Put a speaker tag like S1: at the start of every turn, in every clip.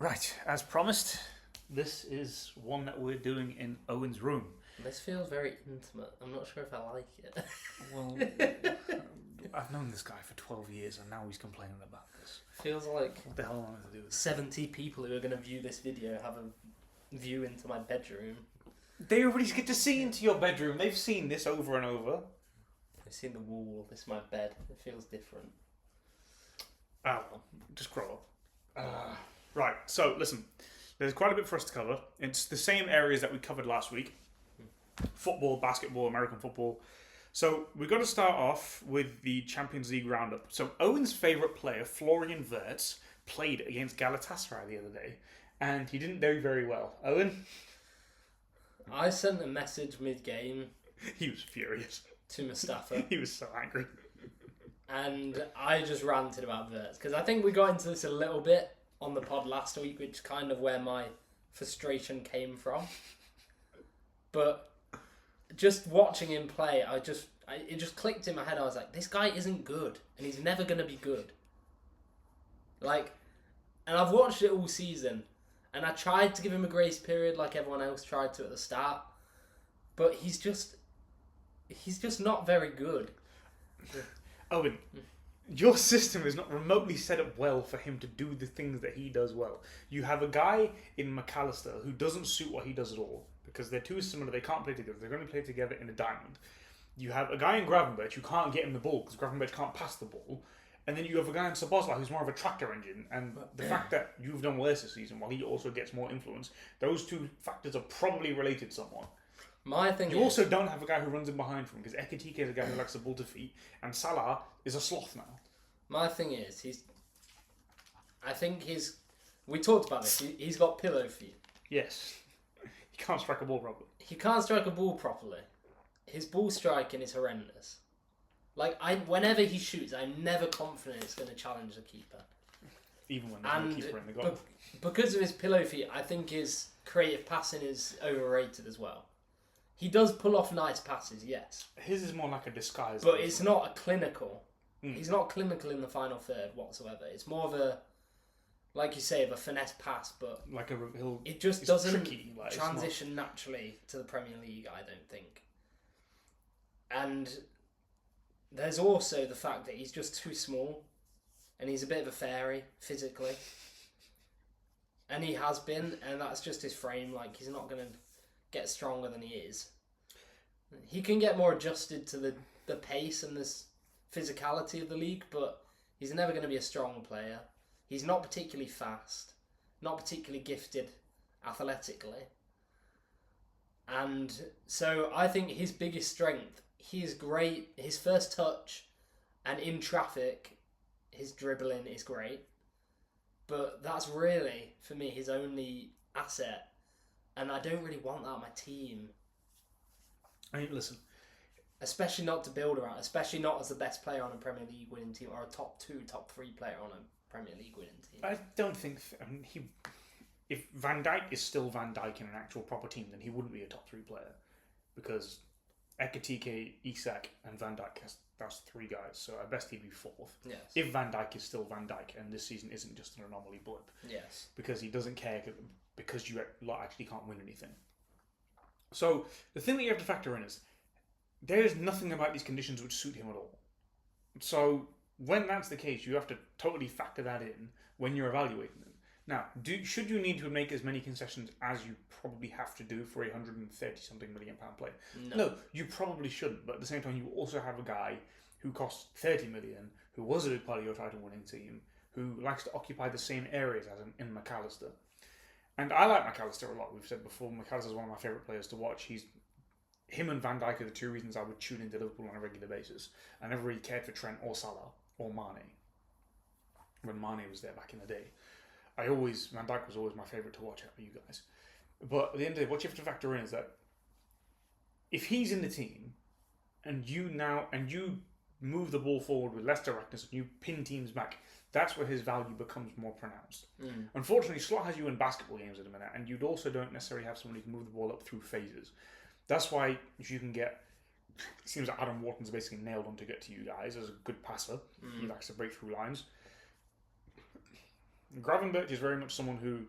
S1: Right, as promised, this is one that we're doing in Owen's room.
S2: This feels very intimate. I'm not sure if I like it.
S1: Well, I've known this guy for 12 years and now he's complaining about this.
S2: Feels like
S1: What the hell am I to do with this?
S2: 70 people who are going to view this video have a view into my bedroom.
S1: They already get to see into your bedroom. They've seen this over and over.
S2: I've seen the wall. This is my bed. It feels different.
S1: Ah, well, just grow up. Right, so listen, there's quite a bit for us to cover. It's the same areas that we covered last week. Football, basketball, American football. So we've got to start off with the Champions League roundup. So Owen's favourite player, Florian Wirtz, played against Galatasaray the other day, and he didn't do very well. Owen?
S2: I sent a message mid-game
S1: He was furious.
S2: to Mustafa,
S1: He was so angry.
S2: and I just ranted about Wirtz, because I think we got into this a little bit on the pod last week, which is kind of where my frustration came from. But just watching him play, it just clicked in my head. I was like, this guy isn't good, and he's never going to be good. And I've watched it all season, and I tried to give him a grace period like everyone else tried to at the start, but he's just not very good.
S1: Owen, your system is not remotely set up well for him to do the things that he does well. You have a guy in McAllister who doesn't suit what he does at all, because they're too similar, they can't play together, they're going to play together in a diamond. You have a guy in Gravenberch who can't get him the ball because Gravenberch can't pass the ball. And then you have a guy in Sabozla who's more of a tractor engine. And the fact that you've done worse this season while he also gets more influence, those two factors are probably related somewhat.
S2: My thing
S1: You also don't have a guy who runs in behind from him, because Ekitike is a guy who likes the ball to feet, and Salah is a sloth now.
S2: My thing is, we talked about this, he's got pillow feet.
S1: Yes. He can't strike a ball properly.
S2: He can't strike a ball properly. His ball striking is horrendous. Whenever he shoots, I'm never confident it's going to challenge the keeper.
S1: Even when there's no keeper in the goal.
S2: Because of his pillow feet, I think his creative passing is overrated as well. He does pull off nice passes, yes.
S1: His is more like a disguise.
S2: But it's not a clinical. He's not clinical in the final third whatsoever. It's more of a, like you say, of a finesse pass, but it just doesn't transition naturally to the Premier League, I don't think. And there's also the fact that he's just too small, and he's a bit of a fairy physically. And he has been, and that's just his frame. He's not going to get stronger than he is. He can get more adjusted to the pace and this physicality of the league, but he's never going to be a strong player. He's not particularly fast, not particularly gifted athletically. And so I think his biggest strength, he is great. His first touch and in traffic, his dribbling is great. But that's really, for me, his only asset. And I don't really want that on my team.
S1: I mean, listen.
S2: Especially not to build around. Especially not as the best player on a Premier League winning team, or a top 2, top 3 player on a Premier League winning team.
S1: I don't think... if Van Dijk is still Van Dijk in an actual proper team, then he wouldn't be a top 3 player. Because Ekitike, Isak, and Van Dijk, that's 3 guys. So at best he'd be 4th.
S2: Yes.
S1: If Van Dijk is still Van Dijk, and this season isn't just an anomaly blip.
S2: Yes. Because
S1: he doesn't care, because you actually can't win anything. So the thing that you have to factor in is, there's nothing about these conditions which suit him at all. So when that's the case, you have to totally factor that in when you're evaluating them. Now, should you need to make as many concessions as you probably have to do for a £130-something million player? No, you probably shouldn't. But at the same time, you also have a guy who costs $30 million, who was a big part of your title-winning team, who likes to occupy the same areas as in McAllister. And I like McAllister a lot. We've said before, McAllister is one of my favourite players to watch. Him and Van Dijk are the 2 reasons I would tune into Liverpool on a regular basis. I never really cared for Trent or Salah or Mane when Mane was there back in the day. Van Dijk was always my favourite to watch out for you guys. But at the end of the day, what you have to factor in is that if he's in the team and you move the ball forward with less directness and you pin teams back, that's where his value becomes more pronounced. Unfortunately, Slot has you in basketball games at the minute, and you also don't necessarily have someone who can move the ball up through phases. That's why if you can get... It seems like Adam Wharton's basically nailed on to get to you guys as a good passer. He likes to break through lines. Gravenberch is very much someone who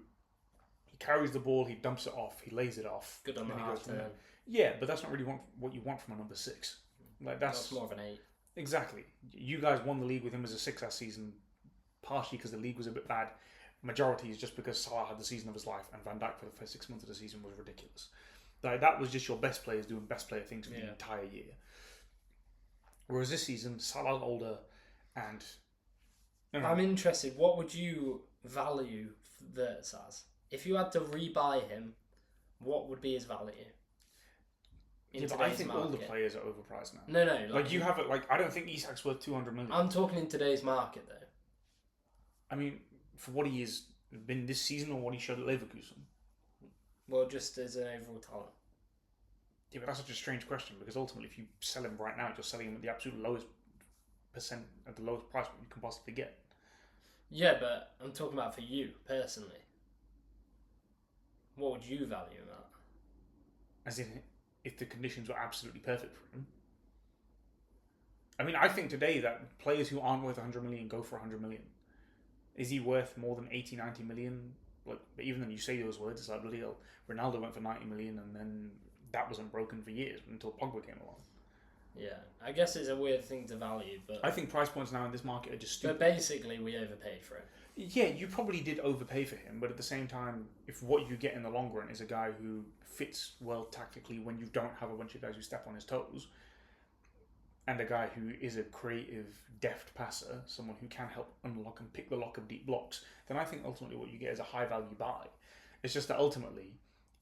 S1: he carries the ball, he dumps it off, he lays it off.
S2: Good on the half turn.
S1: Yeah, but that's not really what you want from a number 6. Like that's
S2: more of an 8.
S1: Exactly. You guys won the league with him as a 6 last season, partially because the league was a bit bad. Majority is just because Salah had the season of his life, and Van Dijk for the first 6 months of the season was ridiculous. Like, that was just your best players doing best player things for the entire year. Whereas this season, Salah's older, and
S2: I'm interested. What would you value Wirtz as? If you had to rebuy him, what would be his value?
S1: But I think all the players are overpriced now.
S2: No.
S1: Like you have it. Like I don't think Isak's worth 200 million.
S2: I'm talking in today's market, though.
S1: I mean, for what he has been this season or what he showed at Leverkusen.
S2: Well, just as an overall talent.
S1: Yeah, but that's such a strange question because ultimately, if you sell him right now, you're selling him at the absolute lowest percent at the lowest price you can possibly get.
S2: Yeah, but I'm talking about for you personally. What would you value him at?
S1: As in, if the conditions were absolutely perfect for him. I mean, I think today that players who aren't worth 100 million go for 100 million. Is he worth more than 80, 90 million? Like, but even then you say those words, it's like, bloody hell, Ronaldo went for 90 million and then that wasn't broken for years until Pogba came along.
S2: Yeah, I guess it's a weird thing to value, but
S1: I think price points now in this market are just stupid.
S2: But basically, we overpaid for him.
S1: Yeah, you probably did overpay for him, but at the same time, if what you get in the long run is a guy who fits well tactically when you don't have a bunch of guys who step on his toes, and a guy who is a creative, deft passer, someone who can help unlock and pick the lock of deep blocks, then I think ultimately what you get is a high value buy. It's just that ultimately,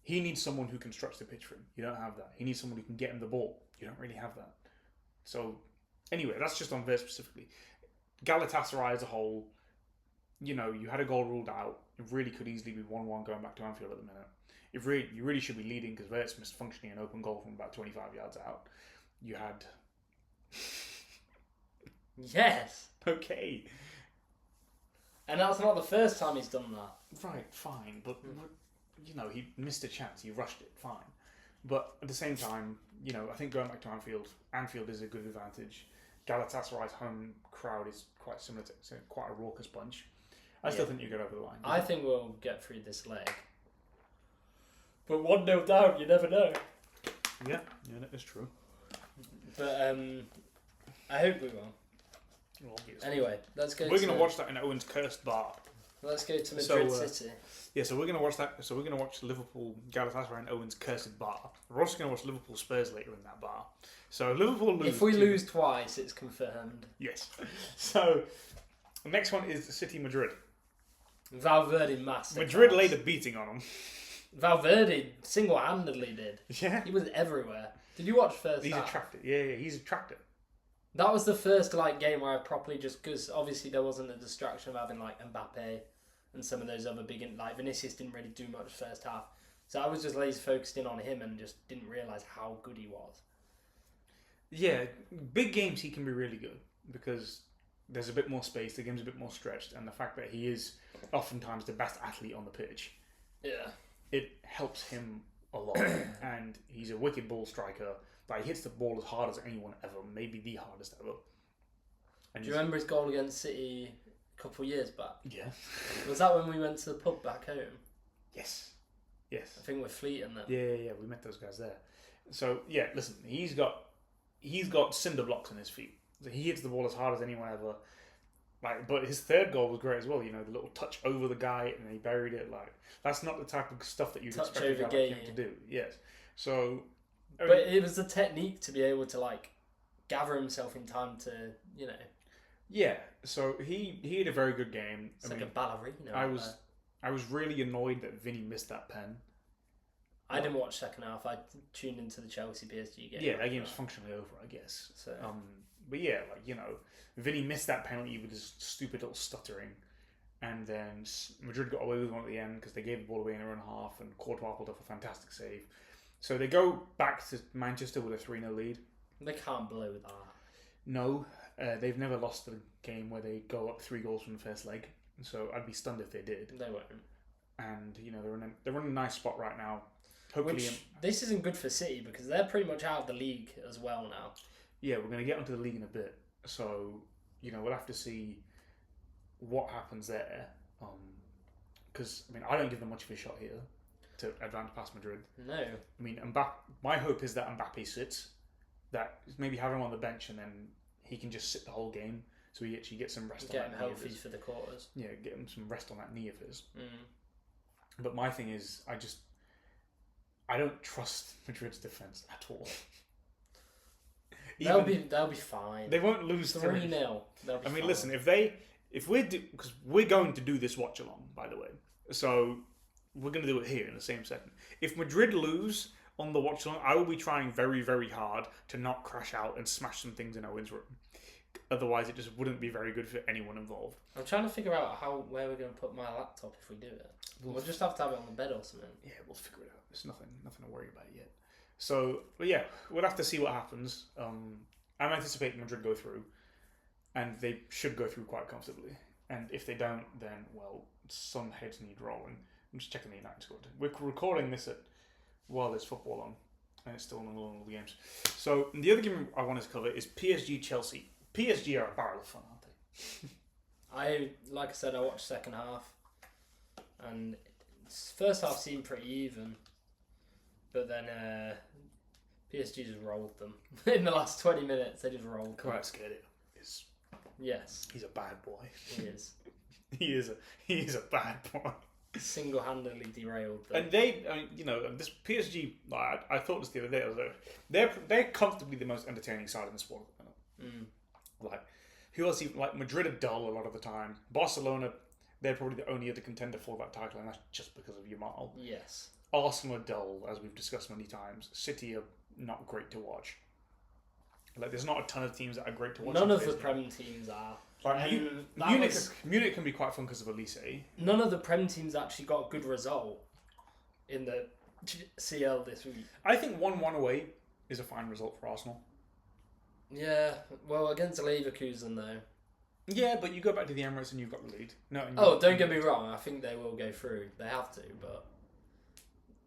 S1: he needs someone who can stretch the pitch for him. You don't have that. He needs someone who can get him the ball. You don't really have that. So, anyway, that's just on Wirtz specifically. Galatasaray as a whole, you know, you had a goal ruled out. It really could easily be 1-1 going back to Anfield at the minute. You really should be leading because Wirtz missed functioning an open goal from about 25 yards out. You had...
S2: Yes!
S1: Okay.
S2: And that's not the first time he's done that.
S1: Right, fine. But, you know, he missed a chance. He rushed it. Fine. But at the same time, you know, I think going back to Anfield is a good advantage. Galatasaray's home crowd is quite similar to quite a raucous bunch. I still think you get over the line.
S2: I think we'll get through this leg. But 1-0 down, you never know.
S1: Yeah, that is true.
S2: But I hope we will.
S1: Well,
S2: anyway, let's go.
S1: We're going to watch that in Owen's cursed bar.
S2: Let's go to Madrid City.
S1: Yeah, so we're going to watch that. So we're going to watch Liverpool, Galatasaray, and Owen's cursed bar. We're also going to watch Liverpool Spurs later in that bar. So Liverpool lose.
S2: If we lose twice, it's confirmed.
S1: Yes. So the next one is City Madrid.
S2: Valverde massive.
S1: Madrid laid a beating on them.
S2: Valverde single-handedly did.
S1: Yeah.
S2: He was everywhere. Did you watch first
S1: He's
S2: half?
S1: attractive. Yeah, he's attractive.
S2: That was the first game where I properly just, because obviously there wasn't a distraction of having Mbappe and some of those other big, Vinicius didn't really do much first half. So I was just laser focused in on him and just didn't realise how good he was.
S1: Yeah, big games he can be really good because there's a bit more space, the game's a bit more stretched, and the fact that he is oftentimes the best athlete on the pitch.
S2: Yeah.
S1: It helps him a lot. And he's a wicked ball striker. He hits the ball as hard as anyone ever, maybe the hardest ever. And
S2: do you remember his goal against City a couple of years back?
S1: Yeah.
S2: Was that when we went to the pub back home?
S1: Yes.
S2: I think we're Fleeting then.
S1: Yeah, we met those guys there. So, yeah, listen, he's got cinder blocks in his feet. So he hits the ball as hard as anyone ever. But his third goal was great as well. You know, the little touch over the guy and then he buried it. That's not the type of stuff that you'd expect a guy like him to do. Yes. So...
S2: But it was the technique to be able to gather himself in time to,
S1: Yeah, so he had a very good game.
S2: It's like a ballerina.
S1: I was really annoyed that Vinny missed that pen.
S2: I didn't watch second half. I tuned into the Chelsea PSG game.
S1: Yeah, that game's functionally over, I guess.
S2: So,
S1: but yeah, Vinny missed that penalty with his stupid little stuttering, and then Madrid got away with one at the end because they gave the ball away in their own half, and Courtois pulled off a fantastic save. So they go back to Manchester with a 3-0 lead.
S2: They can't blow that.
S1: No, they've never lost a game where they go up 3 goals from the first leg. So I'd be stunned if they did.
S2: They won't.
S1: And they're in a nice spot right now. Hopefully,
S2: this isn't good for City because they're pretty much out of the league as well now.
S1: Yeah, we're going to get onto the league in a bit. So we'll have to see what happens there. because I mean I don't give them much of a shot here to advance past Madrid.
S2: No.
S1: I mean, my hope is that Mbappe sits, that maybe have him on the bench and then he can just sit the whole game, so he actually gets some rest.
S2: Get him healthy for the quarters.
S1: Yeah, get him some rest on that knee of his.
S2: Mm.
S1: But my thing is, I don't trust Madrid's defense at all.
S2: They'll be fine.
S1: They won't lose
S2: 3-0.
S1: I mean, listen, if because we're going to do this watch along, by the way, so we're going to do it here in the same setting. If Madrid lose on the watch along, I will be trying very, very hard to not crash out and smash some things in Owen's room. Otherwise, it just wouldn't be very good for anyone involved.
S2: I'm trying to figure out where we're going to put my laptop if we do it. We'll just have to have it on the bed or something.
S1: Yeah, we'll figure it out. There's nothing to worry about yet. So, but yeah, we'll have to see what happens. I'm anticipating Madrid go through, and they should go through quite comfortably. And if they don't, then, well, some heads need rolling. I'm just checking the United squad. We're recording this while there's football on, and it's still in the middle of all the games. So, the other game I wanted to cover is PSG-Chelsea. PSG are a barrel of fun, aren't they?
S2: Like I said, I watched second half, and first half seemed pretty even, but then PSG just rolled them in the last 20 minutes. They just rolled them.
S1: Quite scared it.
S2: Yes,
S1: he's a bad boy.
S2: He is.
S1: he is a bad boy.
S2: Single-handedly derailed them.
S1: And this PSG. Like, I thought this the other day. They're comfortably the most entertaining side in the sport. Like, who else? Like, Madrid are dull a lot of the time. Barcelona, they're probably the only other contender for that title, and that's just because of Yamal.
S2: Yes.
S1: Arsenal are dull, as we've discussed many times. City are not great to watch. Like, there's not a ton of teams that are great to watch.
S2: None of the Prem teams are.
S1: Like, Munich can be quite fun because of Elise.
S2: None of the Prem teams actually got a good result in the CL this week.
S1: I think 1-1 away is a fine result for Arsenal.
S2: Yeah, well, against Leverkusen though.
S1: Yeah, but you go back to the Emirates and you've got the lead.
S2: Don't get me wrong. I think they will go through. They have to, but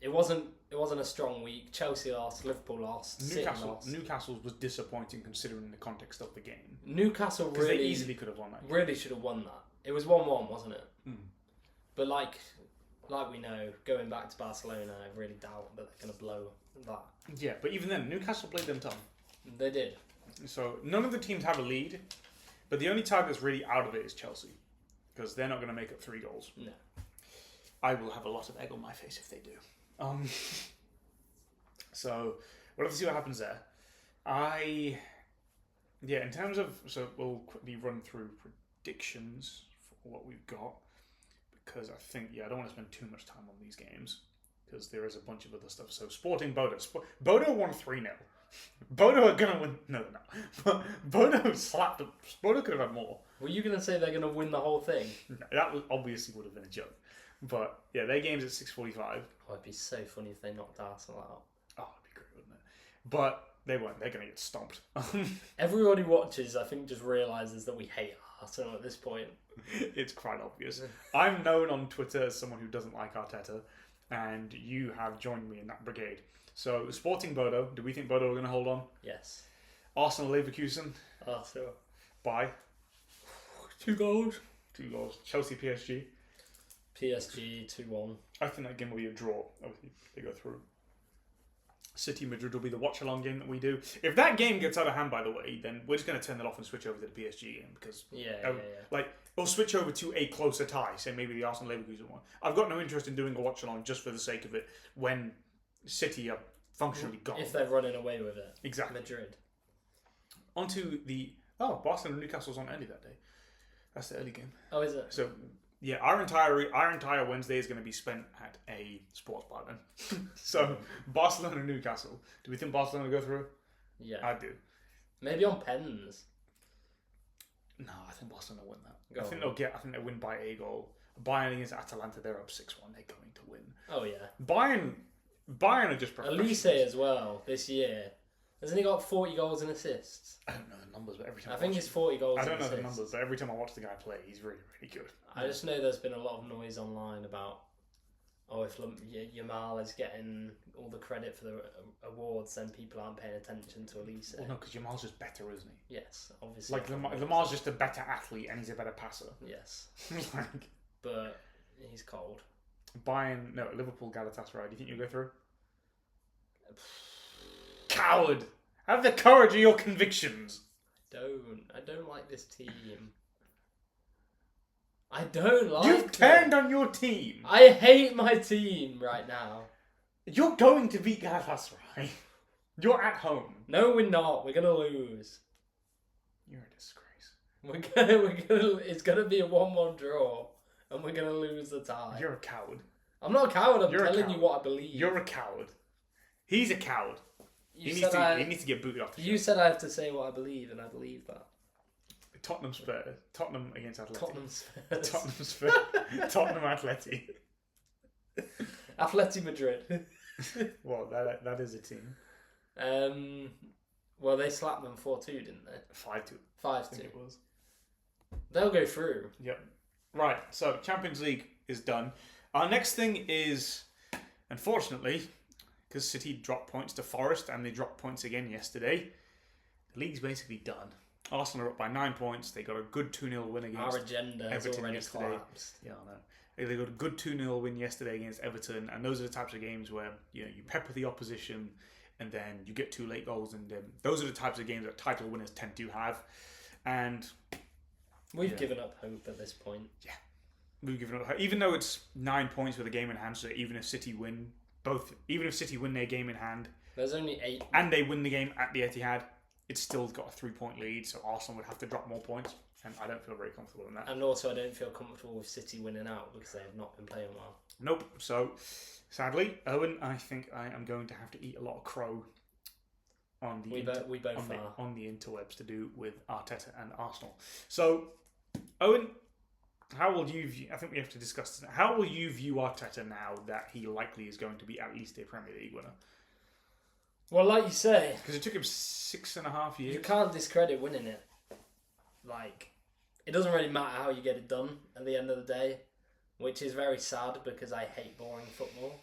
S2: it wasn't a strong week. Chelsea lost, Liverpool lost, City lost.
S1: Newcastle was disappointing considering the context of the game.
S2: Newcastle really
S1: they easily could have won that game.
S2: Really should have won that. It was 1-1, wasn't it?
S1: Mm.
S2: But like we know, going back to Barcelona, I really doubt that they're going to blow that.
S1: Yeah, but even then, Newcastle played them tough.
S2: They did.
S1: So none of the teams have a lead, but the only team that's really out of it is Chelsea, because they're not going to make up 3 goals.
S2: No.
S1: I will have a lot of egg on my face if they do. So we'll have to see what happens there. In terms of, so we'll quickly run through predictions for what we've got, because I think, I don't want to spend too much time on these games, because there is a bunch of other stuff. So Sporting Bodo. Bodo won 3-0. Bodo are going to win. No, they're not. Bodo slapped them. Bodo could have had more.
S2: Were you going to say they're going to win the whole thing?
S1: No, that obviously would have been a joke. But yeah, their game's at 6:45.
S2: Oh, it'd be so funny if they knocked Arsenal out.
S1: Oh, it'd be great, wouldn't it? But they won't. They're going to get stomped.
S2: Everyone who watches, I think, just realises that we hate Arsenal at this point.
S1: It's quite obvious. I'm known on Twitter as someone who doesn't like Arteta, and you have joined me in that brigade. So, Sporting Bodo, do we think Bodo are going to hold on?
S2: Yes.
S1: Arsenal Leverkusen?
S2: Arsenal.
S1: By?
S2: 2 goals.
S1: 2 goals. Chelsea PSG?
S2: PSG 2-1.
S1: I think that game will be a draw. Obviously, they go through. City Madrid will be the watch-along game that we do. If that game gets out of hand, by the way, then we're just going to turn that off and switch over to the PSG game, because like, we'll switch over to a closer tie, say maybe the Arsenal Leverkusen one. I've got no interest in doing a watch-along just for the sake of it when City are functionally gone.
S2: If they're running away with it.
S1: Exactly.
S2: Madrid.
S1: Onto the... Oh, Barcelona and Newcastle's on early that day. That's the early game.
S2: Oh, is it?
S1: So, yeah, our entire Wednesday is going to be spent at a sports bar then. So, Barcelona and Newcastle. Do we think Barcelona will go through?
S2: Yeah.
S1: I do.
S2: Maybe on pens.
S1: No, I think Barcelona will win that. I think they'll win by a goal. Bayern against Atalanta, they're up 6-1. They're going to win.
S2: Oh, yeah.
S1: Bayern are just professionals.
S2: Elise as well, this year. Hasn't he got 40 goals and assists?
S1: I don't know the numbers, but every time
S2: I think it's 40 goals
S1: I don't
S2: and
S1: know
S2: assists.
S1: the numbers, but every time I watch the guy play, he's really, really good.
S2: I just know there's been a lot of noise online about, if Yamal is getting all the credit for the awards, then people aren't paying attention to Elise.
S1: Well, no, because Yamal's just better, isn't he?
S2: Yes, obviously.
S1: Like, Lamar's just a better athlete and he's a better passer.
S2: Yes.
S1: Like...
S2: But He's cold.
S1: Liverpool Galatasaray. Do you think you'll go through? Coward! Have the courage of your convictions.
S2: I don't like this team. I don't like
S1: You've turned on your team.
S2: I hate my team right now.
S1: You're going to beat Galatasaray. You're at home.
S2: No, we're not. We're gonna lose.
S1: You're a disgrace.
S2: It's gonna be a 1-1 draw, and we're gonna lose the tie.
S1: You're a coward.
S2: I'm not a coward. I'm telling you what I believe.
S1: You're a coward. He's a coward. He needs to get booted off the show.
S2: You said I have to say what I believe, and I believe that.
S1: Tottenham Spurs. Tottenham against Atleti.
S2: Tottenham Spurs.
S1: Tottenham Spurs. Tottenham Atleti.
S2: Atleti Madrid.
S1: Well, that is a team.
S2: Well, they slapped them 4-2, didn't they?
S1: 5-2.
S2: 5-2.
S1: I think it was.
S2: They'll go through.
S1: Yep. Right, so Champions League is done. Our next thing is, unfortunately, because City dropped points to Forest and they dropped points again yesterday, the league's basically done. Arsenal are up by 9 points. They got a good 2-0 win against
S2: Our agenda has
S1: Everton
S2: already
S1: yesterday.
S2: collapsed.
S1: Yeah, I know. They got a good 2-0 win yesterday against Everton, and those are the types of games where you pepper the opposition, and then you get 2 late goals, and those are the types of games that title winners tend to have. And
S2: we've given up hope at this point.
S1: Yeah, we've given up hope. Even though it's 9 points with a game in hand, so even if City win their game in hand,
S2: there's only 8,
S1: and they win the game at the Etihad, it's still got a 3-point lead, so Arsenal would have to drop more points, and I don't feel very comfortable in that.
S2: And also, I don't feel comfortable with City winning out because they have not been playing well.
S1: Nope. So, sadly, Owen, I think I am going to have to eat a lot of crow on the interwebs to do with Arteta and Arsenal. So, Owen, how will you view? I think we have to discuss this. How will you view Arteta now that he likely is going to be at least a Premier League winner?
S2: Well, like you say,
S1: because it took him 6.5 years.
S2: You can't discredit winning it. Like, it doesn't really matter how you get it done at the end of the day, which is very sad because I hate boring football.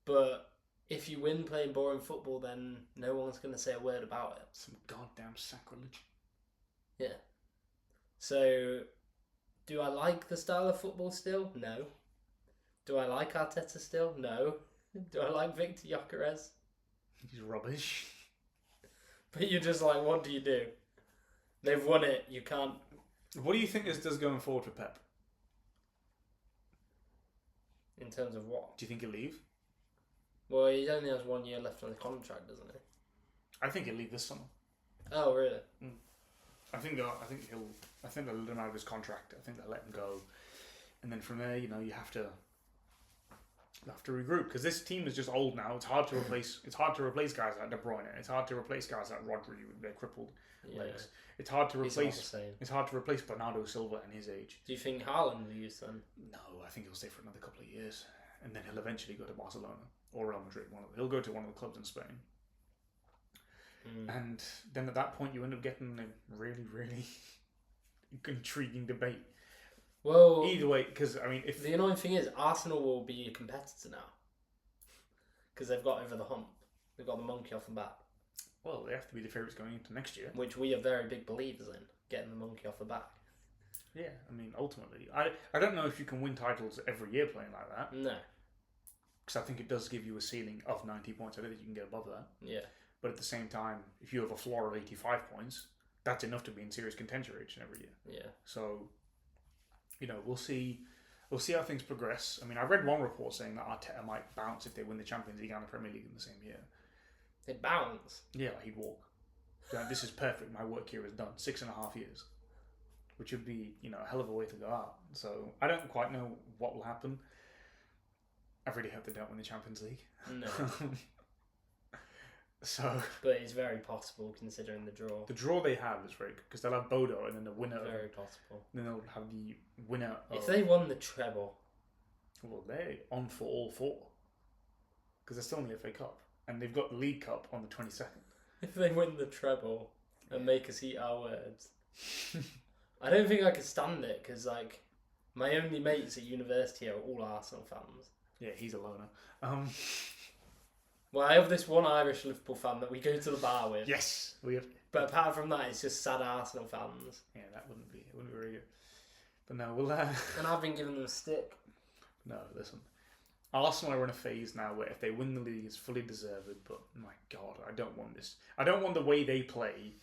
S2: But if you win playing boring football, then no one's going to say a word about it.
S1: Some goddamn sacrilege.
S2: Yeah. So, do I like the style of football still? No. Do I like Arteta still? No. Do I like Victor Gyökeres?
S1: He's rubbish.
S2: But you're just like, what do you do? They've won it. You can't.
S1: What do you think this does going forward for Pep?
S2: In terms of what?
S1: Do you think he'll leave?
S2: Well, he only has 1 year left on the contract, doesn't he?
S1: I think he'll leave this summer.
S2: Oh, really?
S1: I think they'll let him out of his contract. I think they'll let him go, and then from there, you have to regroup because this team is just old now. It's hard to replace. It's hard to replace guys like De Bruyne. It's hard to replace guys like Rodri with their crippled legs. It's hard to replace. It's hard to replace Bernardo Silva and his age.
S2: Do you think Haaland will use them?
S1: No, I think he'll stay for another couple of years, and then he'll eventually go to Barcelona or Real Madrid. He'll go to one of the clubs in Spain. And then at that point, you end up getting a really, really intriguing debate.
S2: Well,
S1: either way, because I mean, if
S2: the annoying thing is, Arsenal will be a competitor now because they've got over the hump. They've got the monkey off the back.
S1: Well, they have to be the favourites going into next year,
S2: which we are very big believers in, getting the monkey off the back.
S1: Yeah, I mean, ultimately, I don't know if you can win titles every year playing like that.
S2: No,
S1: because I think it does give you a ceiling of 90 points. I don't think you can get above that.
S2: Yeah. But
S1: at the same time, if you have a floor of 85 points, that's enough to be in serious contention each and every year.
S2: Yeah.
S1: So, we'll see how things progress. I mean, I read one report saying that Arteta might bounce if they win the Champions League and the Premier League in the same year.
S2: They bounce?
S1: Yeah, he'd walk. So, this is perfect. My work here is done. 6.5 years. Which would be, a hell of a way to go out. So, I don't quite know what will happen. I really hope they don't win the Champions League.
S2: No.
S1: But
S2: it's very possible considering the draw.
S1: The draw they have is very good because they'll have Bodo and then the winner.
S2: Very possible.
S1: Then they'll have the winner.
S2: If they won the treble,
S1: well, they're on for all 4 because they're still in the FA Cup and they've got the League Cup on the 22nd.
S2: If they win the treble and make us eat our words, I don't think I could stand it because my only mates at university are all Arsenal fans.
S1: Yeah, he's a loner.
S2: Well, I have this one Irish Liverpool fan that we go to the bar with.
S1: Yes, we have.
S2: But apart from that, it's just sad Arsenal fans.
S1: Yeah, it wouldn't be very good. But no, we'll.
S2: And I've been giving them a stick.
S1: No, listen. Arsenal are in a phase now where if they win the league, it's fully deserved. But my God, I don't want this. I don't want the way they play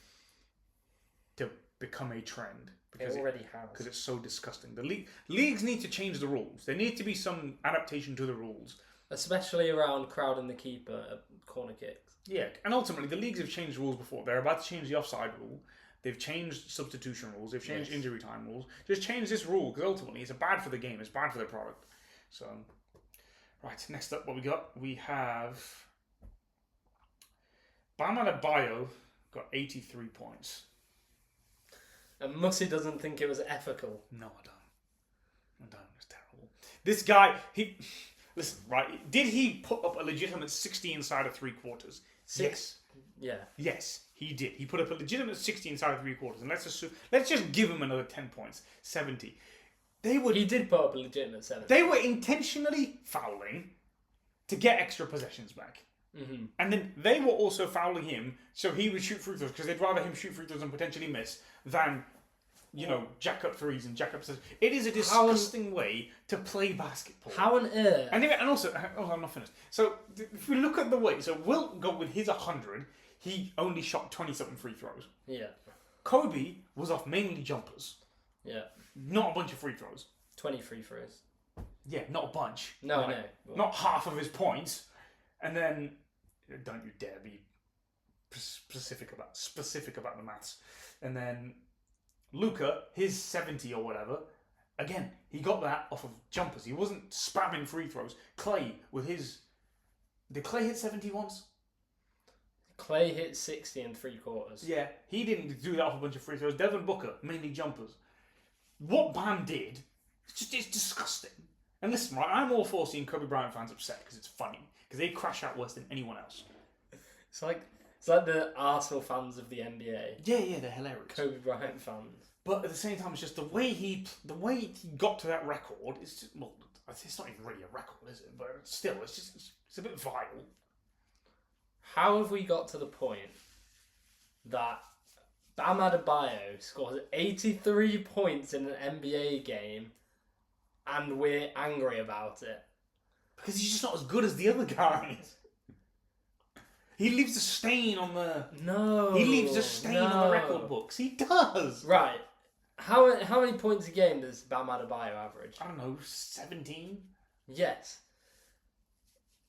S1: to become a trend.
S2: Because it already has.
S1: Because it's so disgusting. The leagues need to change the rules. There needs to be some adaptation to the rules.
S2: Especially around crowding the keeper at corner kicks.
S1: Yeah, and ultimately the leagues have changed rules before. They're about to change the offside rule. They've changed substitution rules. They've changed injury time rules. Just change this rule because ultimately it's bad for the game. It's bad for the product. So, right, next up what we got? We have Bam Adebayo got 83 points.
S2: And Mussy doesn't think it was ethical.
S1: No, I don't. It's terrible. This guy, listen, right? Did he put up a legitimate 60 inside of 3/4? Yes.
S2: Yeah.
S1: Yes, he did. He put up a legitimate 60 inside of 3/4. And let's just give him another 10 points. 70.
S2: He did put up a legitimate 70.
S1: They were intentionally fouling to get extra possessions back.
S2: Mm-hmm.
S1: And then they were also fouling him so he would shoot free throws because they'd rather him shoot free throws and potentially miss than, jack up threes and jack up. It is a disgusting way to play basketball.
S2: How on earth?
S1: And also, I'm not finished. So if we look at the way, so Wilt got with his 100, he only shot 27 free throws.
S2: Yeah.
S1: Kobe was off mainly jumpers.
S2: Yeah.
S1: Not a bunch of free throws.
S2: 20 free throws.
S1: Yeah, not a bunch.
S2: No.
S1: Not half of his points. And then, don't you dare be specific about the maths. And then Luka, his 70 or whatever, again, he got that off of jumpers. He wasn't spamming free throws. Clay, with his... Did Clay hit 70 once?
S2: Clay hit 60 in 3/4.
S1: Yeah, he didn't do that off a bunch of free throws. Devin Booker, mainly jumpers. What Bam did, it's disgusting. And listen, right, I'm all for seeing Kobe Bryant fans upset because it's funny. Because they crash out worse than anyone else.
S2: It's like the Arsenal fans of the NBA.
S1: Yeah, they're hilarious.
S2: Kobe Bryant fans.
S1: But at the same time, it's just the way he got to that record. It's just, well, it's not even really a record, is it? But still, it's a bit vile.
S2: How have we got to the point that Bam Adebayo scores 83 points in an NBA game, and we're angry about it?
S1: Because he's just not as good as the other guys. He leaves a stain on the...
S2: No.
S1: He leaves a stain on the record books. He does.
S2: Right. How many points a game does Bam Adebayo average?
S1: I don't know, 17?
S2: Yes.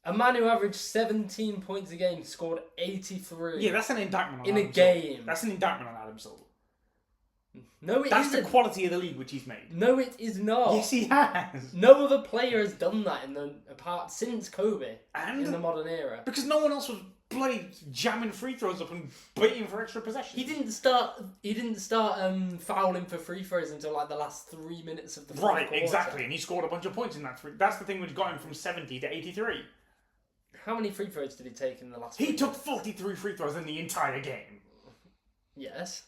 S2: A man who averaged 17 points a game scored 83.
S1: Yeah, that's an indictment on
S2: in
S1: Adam
S2: a game.
S1: Silver. That's an indictment on Adam Silver.
S2: No,
S1: That's
S2: isn't.
S1: the quality of the league which he's made.
S2: No, it is not.
S1: Yes, he has.
S2: No other player has done that since Kobe
S1: And
S2: in the modern era.
S1: Because no one else was bloody jamming free throws up and waiting for extra possession.
S2: He didn't start fouling for free throws until like the last 3 minutes of the fourth quarter.
S1: Exactly, and he scored a bunch of points in that. That's the thing which got him from 70 to 83.
S2: How many free throws did he take in the last?
S1: He took 43 free throws in the entire game.
S2: Yes.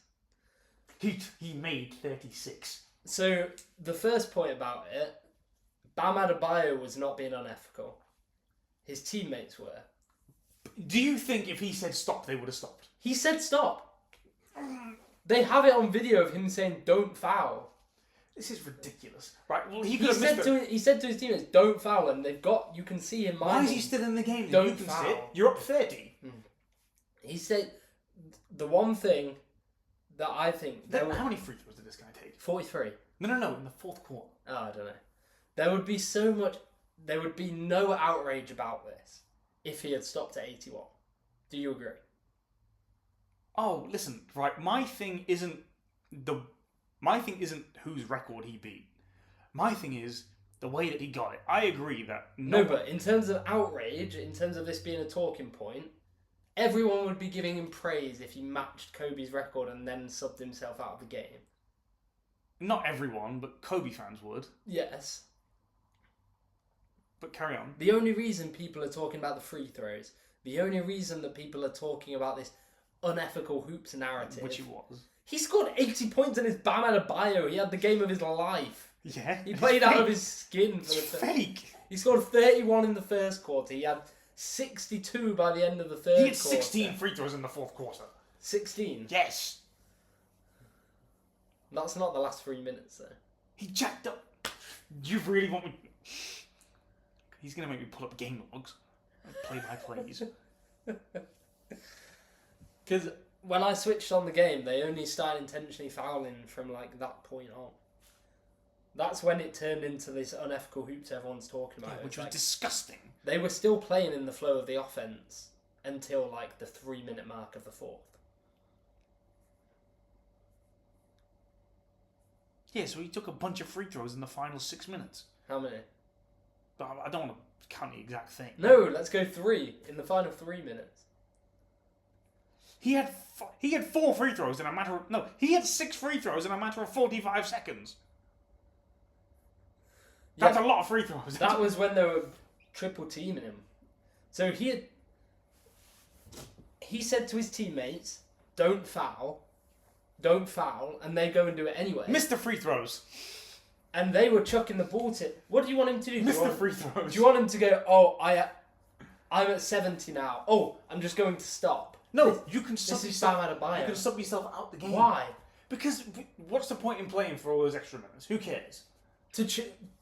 S1: He made 36.
S2: So the first point about it, Bam Adebayo was not being unethical. His teammates were.
S1: Do you think if he said stop, they would have stopped?
S2: He said stop. They have it on video of him saying don't foul.
S1: This is ridiculous, right? Well, he
S2: said to his teammates don't foul, and you can see him.
S1: Why is he still in the game?
S2: Don't
S1: you can
S2: foul.
S1: sit. You're up 30.
S2: He said the one thing that I think...
S1: How many free throws did this guy take?
S2: 43.
S1: No, in the fourth quarter.
S2: Oh, I don't know. There would be no outrage about this if he had stopped at 81. Do you agree?
S1: Oh, listen, right, my thing isn't whose record he beat. My thing is the way that he got it. I agree that...
S2: But in terms of outrage, in terms of this being a talking point... Everyone would be giving him praise if he matched Kobe's record and then subbed himself out of the game.
S1: Not everyone, but Kobe fans would.
S2: Yes.
S1: But carry on.
S2: The only reason people are talking about the free throws, the only reason that people are talking about this unethical hoops narrative...
S1: Which he was.
S2: He scored 80 points in his Bam Adebayo. He had the game of his life.
S1: Yeah.
S2: He played out of his skin.
S1: It's fake.
S2: He scored 31 in the first quarter. He had 62 by the end of the third quarter.
S1: He had 16 free throws in the fourth quarter.
S2: 16?
S1: Yes.
S2: That's not the last 3 minutes, though.
S1: He jacked up. You really want me... He's going to make me pull up game logs. Play-by-plays.
S2: Because when I switched on the game, they only started intentionally fouling from like that point on. That's when it turned into this unethical hoops everyone's talking about.
S1: Which was disgusting.
S2: They were still playing in the flow of the offense until like the 3-minute mark of the fourth.
S1: Yeah, so he took a bunch of free throws in the final 6 minutes.
S2: How many?
S1: I don't want to count the exact thing.
S2: No, let's go 3 in the final 3 minutes.
S1: He had 4 free throws in a matter of... No, he had 6 free throws in a matter of 45 seconds. That's a lot of free throws.
S2: That was when they were triple teaming him. So he said to his teammates, don't foul, and they go and do it anyway.
S1: Missed free throws.
S2: And they were chucking the ball to... What do you want him to do?
S1: Missed free throws.
S2: Do you want him to go, oh, I'm at 70 now. Oh, I'm just going to stop.
S1: No, you can sub yourself.
S2: Adebayo.
S1: You can sub yourself out the game.
S2: Why?
S1: Because what's the point in playing for all those extra minutes? Who cares?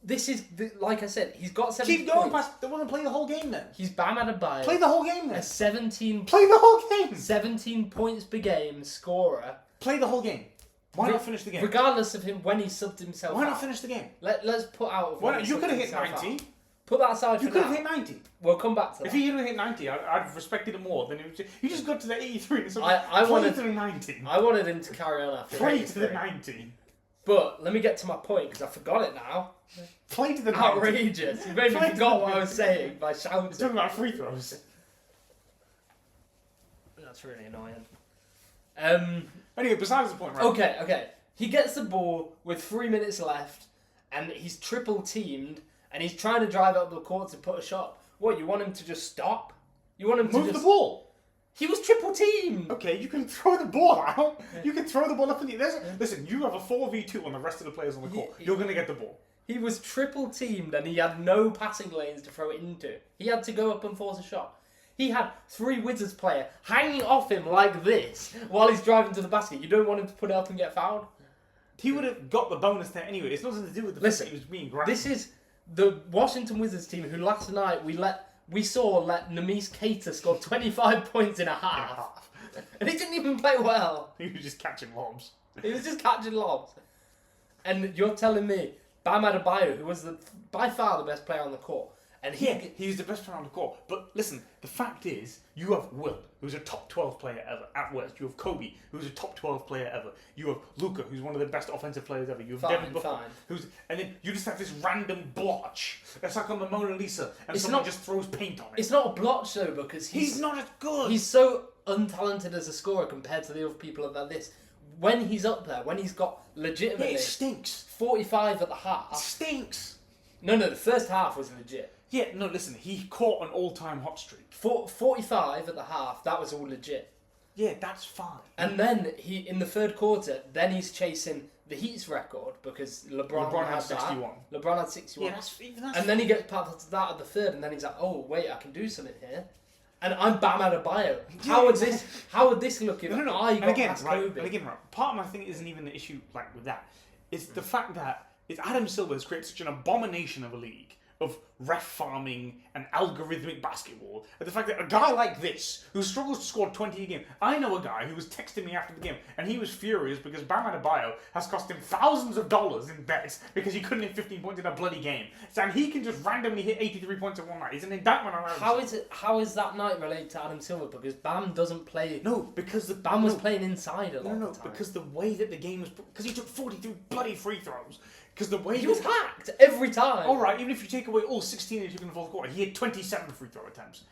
S2: This is like I said. He's got 17.
S1: Keep going past. They want to play the whole game then.
S2: He's Bam Adebayo.
S1: Play the whole game then.
S2: A 17.
S1: Play the whole game.
S2: 17 points per game scorer.
S1: Play the whole game. Why not finish the game?
S2: Regardless of him when he subbed himself.
S1: Why not finish the game?
S2: Let's put out.
S1: Why not? You could have hit 90.
S2: Out. Put that aside.
S1: You could have hit 90.
S2: We'll come back to that.
S1: If he had hit 90, I'd have respected it more. Then you just got to the 83.
S2: I wanted
S1: to the 90.
S2: I wanted him to carry on after.
S1: Play to the 90.
S2: But let me get to my point because I forgot it now.
S1: Play to the 90.
S2: Outrageous! You made me forgot what I was saying by shouting.
S1: You're talking about free throws.
S2: That's really annoying.
S1: Anyway, besides the point, right?
S2: Okay. He gets the ball with 3 minutes left, and he's triple teamed, and he's trying to drive up the court to put a shot. What, you want him to just stop? You want him to
S1: move the ball?
S2: He was triple teamed.
S1: Okay, you can throw the ball out. You can throw the ball up in the air. Listen, you have a 4v2 on the rest of the players on the court. You're going to get the ball.
S2: He was triple teamed, and he had no passing lanes to throw it into. He had to go up and force a shot. He had 3 Wizards player hanging off him like this while he's driving to the basket. You don't want him to put it up and get fouled?
S1: He would have got the bonus there anyway. It's nothing to do with the fact that he was being grabbed.
S2: This is the Washington Wizards team who last night we saw let Neemias Queta score 25 points in a half. And he didn't even play well.
S1: He was just catching lobs.
S2: He was just catching lobs. And you're telling me Bam Adebayo, who was by far the best player on the court, and
S1: he was the best player on the court. But listen, the fact is, you have Will, who's a top 12 player ever at West. You have Kobe, who's a top 12 player ever. You have Luka, who's one of the best offensive players ever. You have Devin Booker, and then you just have this random blotch. It's like on the Mona Lisa, and someone just throws paint on it.
S2: It's not a blotch though, because
S1: he's not as good.
S2: He's so untalented as a scorer compared to the other people at this. When he's up there, when he's got legitimately,
S1: it stinks.
S2: 45 at the half.
S1: It stinks.
S2: No, the first half was legit.
S1: Yeah, no, listen, he caught an all-time hot streak.
S2: 45 at the half, that was all legit.
S1: Yeah, that's fine.
S2: And then in the third quarter, then he's chasing the Heat's record because LeBron had 61. LeBron had 61.
S1: Yeah, that's
S2: and then he gets past that at the third, and then he's like, oh wait, I can do something here. And I'm Bam Adebayo. How would this look if I got past Kobe?
S1: And again, part of my thing isn't even the issue like with that. It's the fact that Adam Silver has created such an abomination of a league of ref farming and algorithmic basketball, and the fact that a guy like this, who struggles to score 20 a game, I know a guy who was texting me after the game, and he was furious because Bam Adebayo has cost him thousands of dollars in bets because he couldn't hit 15 points in a bloody game. So, and he can just randomly hit 83 points in one night. It's an indictment on Adam.
S2: How is that night related to Adam Silver? Because Bam doesn't play...
S1: No, because
S2: Bam was playing inside a lot
S1: of the time. Because the way that the game was... Because he took 43 bloody free throws. Because the way
S2: he was hacked every time.
S1: All right, even if you take away all 16 he took in the fourth quarter, he had 27 free throw attempts.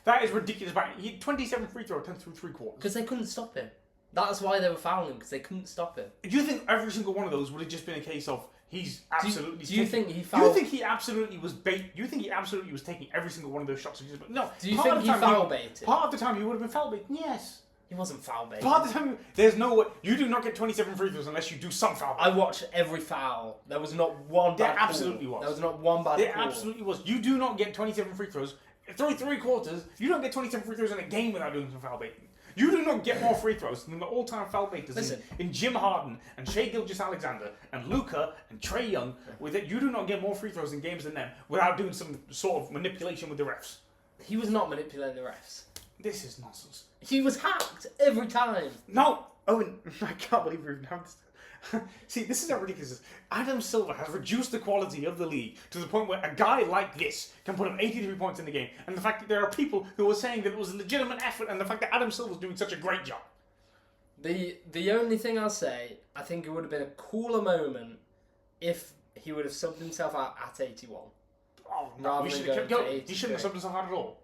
S1: That is ridiculous. He had 27 free throw attempts through 3 quarters.
S2: Because they couldn't stop him. That's why they were fouling, because they couldn't stop him.
S1: Do you think every single one of those would have just been a case of he's absolutely...
S2: Do you think he fouled...
S1: Do you think he absolutely was bait? Do you think he absolutely was taking every single one of those shots? No.
S2: Do you think he foul baited?
S1: Part of the time he would have been foul baited, yes.
S2: He wasn't foul baited.
S1: Part of the time, there's no way. You do not get 27 free throws unless you do some foul.
S2: I watched every foul. There was not one bad
S1: There absolutely was.
S2: There was not one bad call.
S1: There absolutely was. You do not get 27 free throws. Through 3 quarters, you don't get 27 free throws in a game without doing some foul baiting. You do not get more free throws than the all-time foul makers in Jim Harden and Shai Gilgeous-Alexander and Luka and Trae Young. With it, you do not get more free throws in games than them without doing some sort of manipulation with the refs.
S2: He was not manipulating the refs.
S1: This is nonsense.
S2: He was hacked every time.
S1: No, Owen, I can't believe we've done this. See, this is how ridiculous. Adam Silver has reduced the quality of the league to the point where a guy like this can put up 83 points in the game, and the fact that there are people who are saying that it was a legitimate effort, and the fact that Adam Silver's doing such a great job.
S2: The only thing I'll say, I think it would have been a cooler moment if he would have subbed himself out at 81.
S1: Oh no, he shouldn't have subbed himself out at all.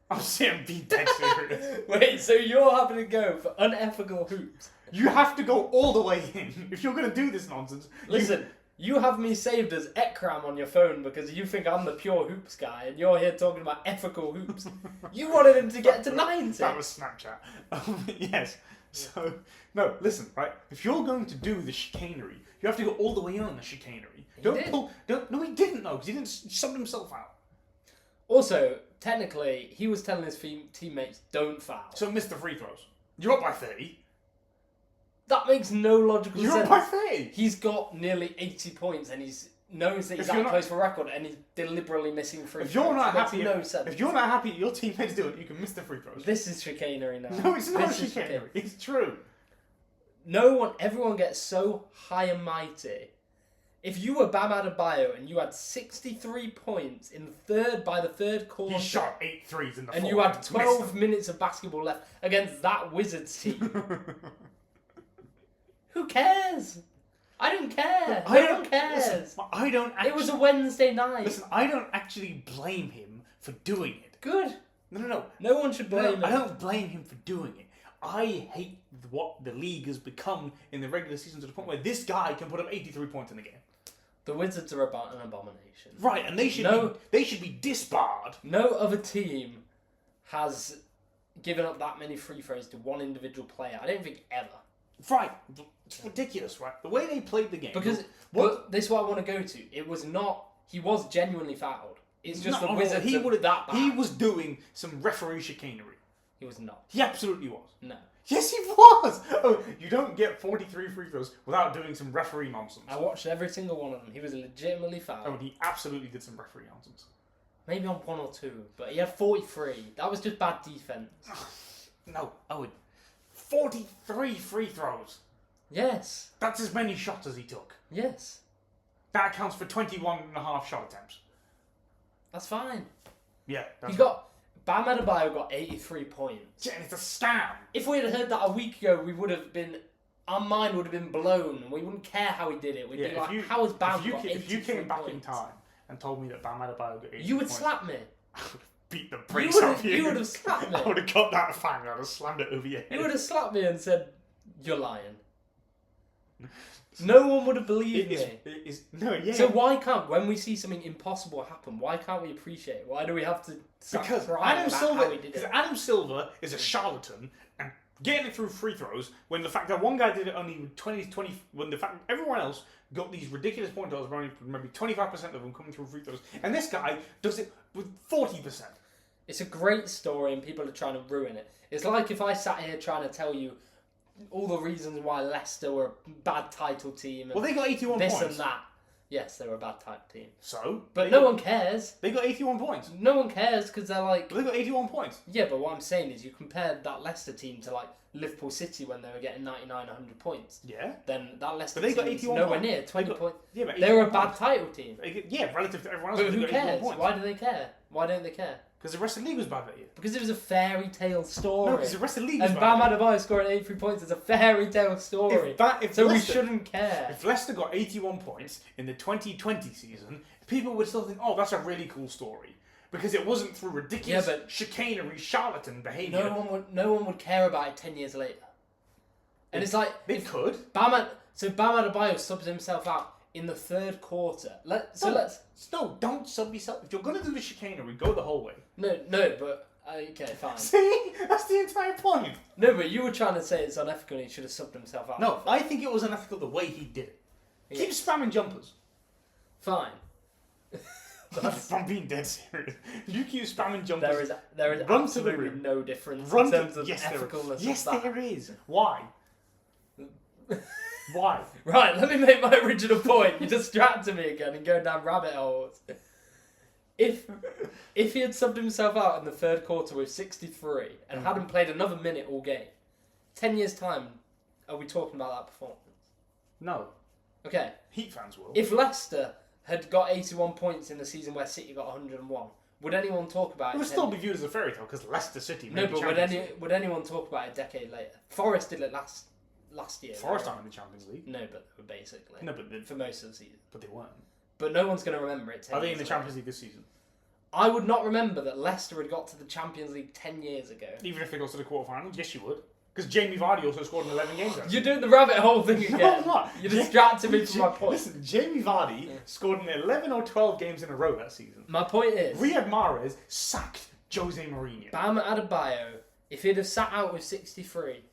S1: I'm being dead serious.
S2: Wait, so you're having to go for unethical hoops?
S1: You have to go all the way in if you're going to do this nonsense.
S2: Listen, you have me saved as Ekram on your phone because you think I'm the pure hoops guy, and you're here talking about ethical hoops. You wanted him to get to 90.
S1: That was Snapchat. Yes. So, no, listen, right? If you're going to do the chicanery, you have to go all the way on the chicanery. No, he didn't, though, because he didn't sub himself out.
S2: Also, technically, he was telling his teammates, don't foul.
S1: So missed the free throws. You're up by 30.
S2: That makes no logical sense.
S1: You're up by 30.
S2: He's got nearly 80 points and he knows that he's that close for record and he's deliberately missing free throws.
S1: If you're not happy,
S2: no sense.
S1: If you're not happy your teammates do it, you can miss the free throws.
S2: This is chicanery now.
S1: No, it's not chicanery. It's true.
S2: Everyone gets so high and mighty. If you were Bam Adebayo and you had 63 points by the third quarter,
S1: he shot 8 threes in the
S2: and you had 12 minutes of basketball left against that Wizards team. Who cares? I don't care. No one cares.
S1: Listen, I don't actually,
S2: it was a Wednesday night.
S1: Listen, I don't actually blame him for doing it.
S2: Good.
S1: No.
S2: No one should blame him.
S1: I don't blame him for doing it. I hate what the league has become in the regular season to the point where this guy can put up 83 points in the game.
S2: The Wizards are about an abomination.
S1: Right, and they should be disbarred.
S2: No other team has given up that many free throws to one individual player. I don't think ever.
S1: Right. It's ridiculous, right? The way they played the game.
S2: But this is what I want to go to. It was not... He was genuinely fouled. It's just the Wizards that bad.
S1: He was doing some referee chicanery.
S2: He was not.
S1: He absolutely was.
S2: No.
S1: Yes, he was! Oh, you don't get 43 free throws without doing some referee nonsense.
S2: I watched every single one of them. He was legitimately fouled.
S1: Oh, he absolutely did some referee nonsense.
S2: Maybe on 1 or 2, but he had 43. That was just bad defense.
S1: No, Owen. 43 free throws.
S2: Yes.
S1: That's as many shots as he took.
S2: Yes.
S1: That accounts for 21.5 shot attempts.
S2: That's fine.
S1: Yeah,
S2: Bam Adebayo got 83 points.
S1: Yeah, and it's a scam.
S2: If we had heard that a week ago, our mind would have been blown. We wouldn't care how he did it. We'd be like, how has Bam got 83 points?
S1: If you came back in time and told me that Bam Adebayo got 83 points...
S2: You would slap me.
S1: I would have beat the brakes off you.
S2: You would have slapped me.
S1: I would have got that fang. I would have slammed it over your head.
S2: You would have slapped me and said, you're lying. No one would have believed me. So why can't, when we see something impossible happen, why can't we appreciate it? Why do we have to
S1: because Adam Silver is a charlatan and getting it through free throws when the fact that one guy did it only with 20, when the fact everyone else got these ridiculous point totals, maybe 25% of them coming through free throws, and this guy does it with 40%.
S2: It's a great story and people are trying to ruin it. It's like if I sat here trying to tell you all the reasons why Leicester were a bad title team.
S1: Well, they got 81
S2: points.
S1: This
S2: and that. Yes, they were a bad title team.
S1: So?
S2: But no one cares.
S1: They got 81 points.
S2: No one cares because they're like...
S1: But they got 81 points.
S2: Yeah, but what I'm saying is you compare that Leicester team to like Liverpool City when they were getting 99, 100 points.
S1: Yeah.
S2: Then that Leicester
S1: team
S2: is nowhere near 20 points.
S1: Yeah, but
S2: they were a bad title team.
S1: Yeah, relative to everyone else.
S2: But who cares? Why do they care? Why don't they care?
S1: Because the rest of the league was bad that year.
S2: Because it was a fairy tale story.
S1: No, because the rest of the league was
S2: bad.
S1: And
S2: Bam Adebayo scoring 83 points is a fairy tale story. We shouldn't care.
S1: If Leicester got 81 points in the 2020 season, people would still think, oh, that's a really cool story. Because it wasn't through ridiculous chicanery, charlatan behaviour.
S2: No one would care about it 10 years later. And it's like...
S1: They could.
S2: Bam Adebayo subs himself out in the third quarter.
S1: No, don't sub yourself. If you're going to do the chicanery, go the whole way.
S2: No, but... Okay, fine.
S1: See? That's the entire point.
S2: No, but you were trying to say it's unethical and he should have subbed himself out.
S1: No, I think it was unethical the way he did it. Yeah. Keep spamming jumpers.
S2: Fine.
S1: I'm being dead serious. You keep spamming jumpers.
S2: There is absolutely no difference in terms of ethicalness.
S1: Yes, there is. Why? Why?
S2: Right, let me make my original point. You distracted me again and going down rabbit holes. If he had subbed himself out in the third quarter with 63 and hadn't played another minute all game, 10 years' time, are we talking about that performance?
S1: No.
S2: Okay.
S1: Heat fans will.
S2: If Leicester had got 81 points in the season where City got 101, would anyone talk about it?
S1: It would still be viewed as a fairy tale because Leicester City made
S2: No, but would anyone talk about it a decade later? Forest did it last year.
S1: Forest aren't in the Champions League.
S2: No, but they were basically.
S1: No, but
S2: for most of the season.
S1: But they weren't.
S2: But no one's going to remember it 10
S1: Are they
S2: years
S1: in the Champions League this season?
S2: I would not remember that Leicester had got to the Champions League 10 years ago.
S1: Even if they got to the quarterfinals? Yes, you would. Because Jamie Vardy also scored in 11 games.
S2: You're doing the rabbit hole thing again.
S1: No, I'm not.
S2: You're distracting me from my point.
S1: Listen, Jamie Vardy scored in 11 or 12 games in a row that season.
S2: My point is...
S1: Riyad Mahrez sacked Jose Mourinho.
S2: Bam Adebayo, if he'd have sat out with 63...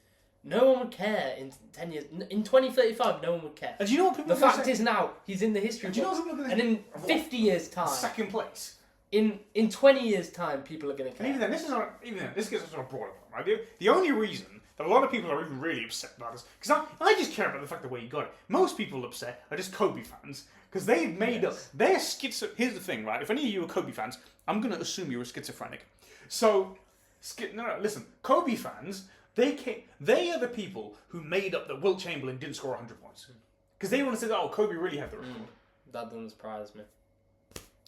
S2: No one would care in 10 years. In 2035, no one would care.
S1: And do you know what people
S2: The fact is now, he's in the history books. And in 50 years' time...
S1: Second place.
S2: In 20 years' time, people are going to care.
S1: And even then, this gets us on a broader point, right? The only reason that a lot of people are even really upset about this, because I just care about the fact the way he got it. Most people upset are just Kobe fans, because they've made up... They're schizo... Here's the thing, right? If any of you are Kobe fans, I'm going to assume you're a schizophrenic. So, listen. Kobe fans... They are the people who made up that Wilt Chamberlain didn't score 100 points. Because they want to say, oh, Kobe really had the record.
S2: That doesn't surprise me.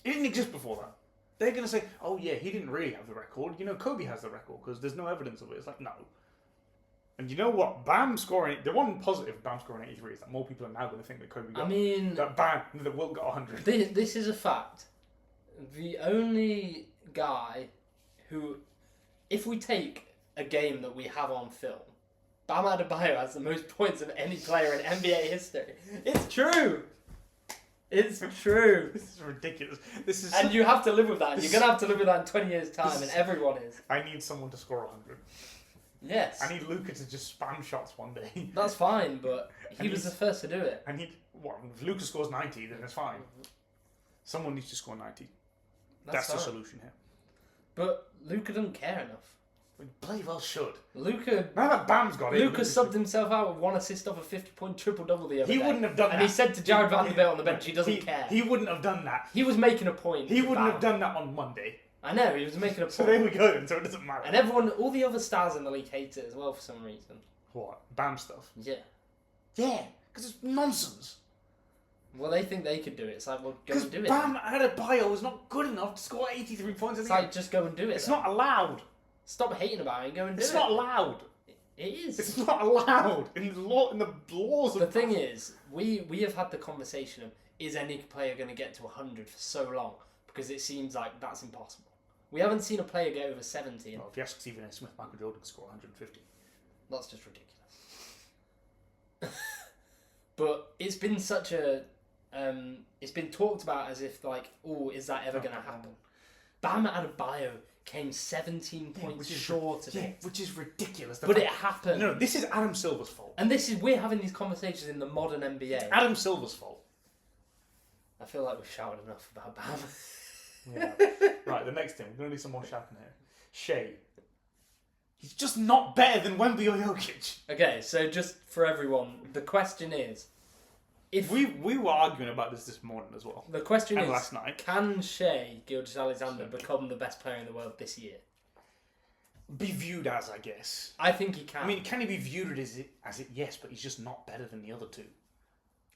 S1: It didn't exist before that. They're going to say, oh yeah, he didn't really have the record. You know, Kobe has the record because there's no evidence of it. It's like, no. And you know what? Bam scoring... The one positive Bam scoring 83 is that more people are now going to think that Kobe got... That Wilt got 100.
S2: This is a fact. The only guy who... If we take a game that we have on film, Bam Adebayo has the most points of any player in NBA history. It's true. It's true.
S1: This is ridiculous.
S2: And you have to live with that. You're going to have to live with that in 20 years' time, and everyone is.
S1: I need someone to score 100.
S2: Yes.
S1: I need Luka to just spam shots one day.
S2: That's fine, but he was the first to do it.
S1: If Luka scores 90, then it's fine. Someone needs to score 90. That's the solution here.
S2: But Luka doesn't care enough.
S1: Bloody well should.
S2: Luka.
S1: Now that Bam's got it.
S2: Luka subbed himself out with 1 assist off a 50-point triple-double the other day.
S1: He wouldn't have done that.
S2: And he said to Jared Vanderbilt on the bench, he doesn't care.
S1: He wouldn't have done that.
S2: He was making a point.
S1: He wouldn't have done that on Monday.
S2: I know, he was making a point.
S1: So there we go, so it doesn't matter.
S2: And everyone, all the other stars in the league hate it as well for some reason.
S1: What? Bam stuff?
S2: Yeah.
S1: Yeah, because it's nonsense.
S2: Well, they think they could do it. It's like, well, go and do it.
S1: Because Bam Adebayo was not good enough to score 83 points.
S2: It's like, just go and do it.
S1: It's not allowed.
S2: Stop hating about it and go and do it.
S1: It's not allowed.
S2: It is.
S1: It's not allowed in the laws of...
S2: The thing is, we have had the conversation of, is any player going to get to 100 for so long? Because it seems like that's impossible. We haven't seen a player get over 70.
S1: Well, if you ask Stephen A. Smith, Michael Jordan can score 150.
S2: That's just ridiculous. But it's been such a... it's been talked about as if, like, oh, is that ever going to happen? Bam Adebayo came 17 points short of it.
S1: Which is ridiculous.
S2: But it happened.
S1: No, this is Adam Silver's fault.
S2: And we're having these conversations in the modern NBA.
S1: It's Adam Silver's fault.
S2: I feel like we've shouted enough about Bam.
S1: Yeah. Right, the next thing. We're going to do some more shouting here. Shai. He's just not better than Wemby or Jokic.
S2: Okay, so just for everyone, the question is... If
S1: we were arguing about this morning as well.
S2: The question is,
S1: last night.
S2: Can Shai Gilgeous-Alexander become the best player in the world this year?
S1: Be viewed as, I guess.
S2: I think he can.
S1: I mean, can he be viewed as it? Yes, but he's just not better than the other two.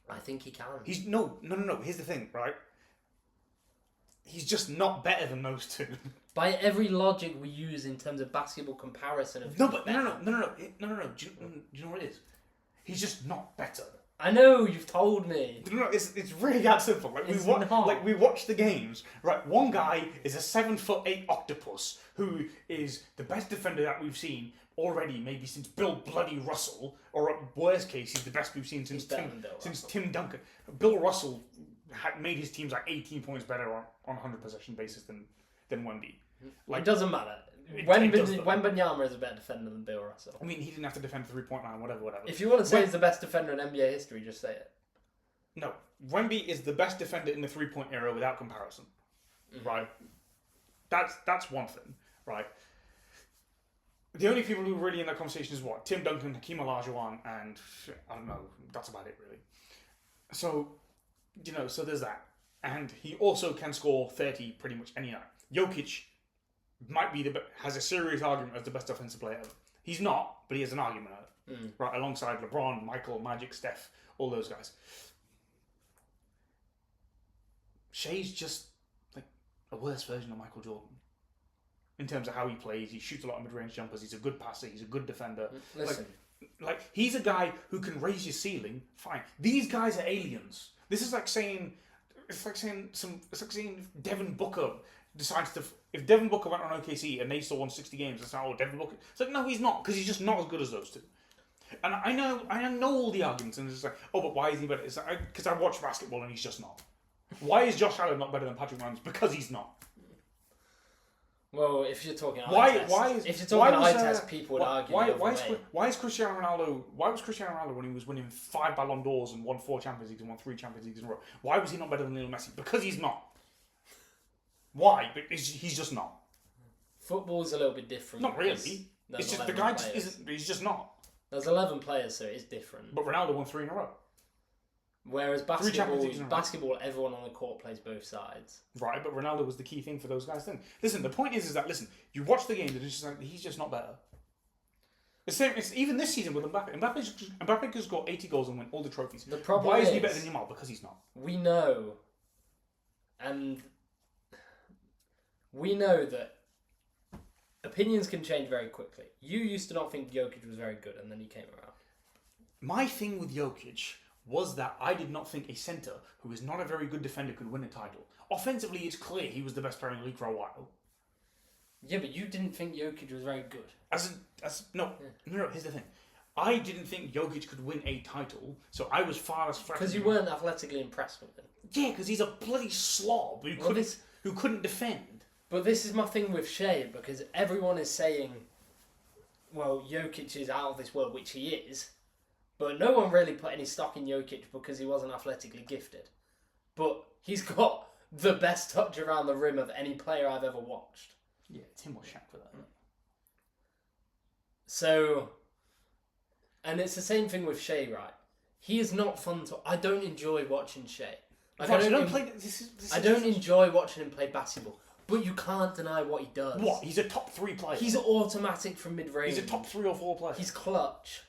S2: I think he can.
S1: He's no. Here's the thing, right? He's just not better than those two.
S2: By every logic we use in terms of basketball comparison of
S1: no. Do you know what it is? He's just not better.
S2: I know, you've told me.
S1: No, it's really that simple. We watch the games, right? One guy is a 7'8" octopus who is the best defender that we've seen already, maybe since Bill Bloody Russell, or at worst case, he's the best we've seen since Tim Duncan. Bill Russell had made his teams like 18 points better on 100 possession basis than Wemby.
S2: It doesn't matter. Wembanyama is a better defender than Bill Russell.
S1: I mean, he didn't have to defend 3-point line, whatever.
S2: If you want to say he's the best defender in NBA history, just say it.
S1: No. Wemby is the best defender in the 3-point era without comparison. right? That's one thing, right? The only people who are really in that conversation is what? Tim Duncan, Hakeem Olajuwon, and I don't know. That's about it, really. So, so there's that. And he also can score 30 pretty much any night. Jokic might be has a serious argument as the best offensive player ever. He's not, but he has an argument at it. Right, alongside LeBron, Michael, Magic, Steph, all those guys. Shai's just like a worse version of Michael Jordan. In terms of how he plays, he shoots a lot of mid-range jumpers, he's a good passer, he's a good defender.
S2: Listen.
S1: Like he's a guy who can raise your ceiling, fine. These guys are aliens. This is like saying Devin Booker decides to... If Devin Booker went on OKC and they still won 60 games, it's like, oh, Devin Booker... It's like, no, he's not, because he's just not as good as those two. And I know all the arguments, and it's like, oh, but why is he better? It's like, because I watch basketball and he's just not. Why is Josh Allen not better than Patrick Mahomes? Because he's not.
S2: Well, if you're talking eye test, people would argue.
S1: Why is Cristiano Ronaldo? Why was Cristiano Ronaldo when he was winning 5 Ballon d'Ors and won 4 Champions Leagues and won 3 Champions Leagues in a row? Why was he not better than Lionel Messi? Because he's not. Why? He's just not.
S2: Football's a little bit different.
S1: Not really. It's just the guy isn't. He's just not.
S2: There's 11 players, so it's different.
S1: But Ronaldo won 3 in a row.
S2: Whereas basketball, everyone on the court plays both sides.
S1: Right, but Ronaldo was the key thing for those guys then. Listen, the point is that you watch the game and it's just like he's just not better. It's even this season with Mbappe. Mbappe has got 80 goals and won all the trophies.
S2: The problem
S1: Why is he better than Yamal? Because he's not.
S2: We know that opinions can change very quickly. You used to not think Jokic was very good, and then he came around.
S1: My thing with Jokic was that I did not think a centre who is not a very good defender could win a title. Offensively, it's clear he was the best player in the league for a while.
S2: Yeah, but you didn't think Jokic was very good.
S1: No, here's the thing. I didn't think Jokic could win a title, so I was far less...
S2: Because you weren't athletically impressed with him.
S1: Yeah, because he's a bloody slob who couldn't defend.
S2: But this is my thing with Shai, because everyone is saying, well, Jokic is out of this world, which he is. But no one really put any stock in Jokic because he wasn't athletically gifted. But he's got the best touch around the rim of any player I've ever watched.
S1: Yeah, it's him or Shaq for that.
S2: So, and it's the same thing with Shai, right? He is not fun to... I don't enjoy watching Shai. Like, I don't enjoy watching him play basketball. But you can't deny what he does.
S1: What? He's a top 3 player.
S2: He's automatic from mid-range.
S1: He's a top 3 or 4 player.
S2: He's clutch.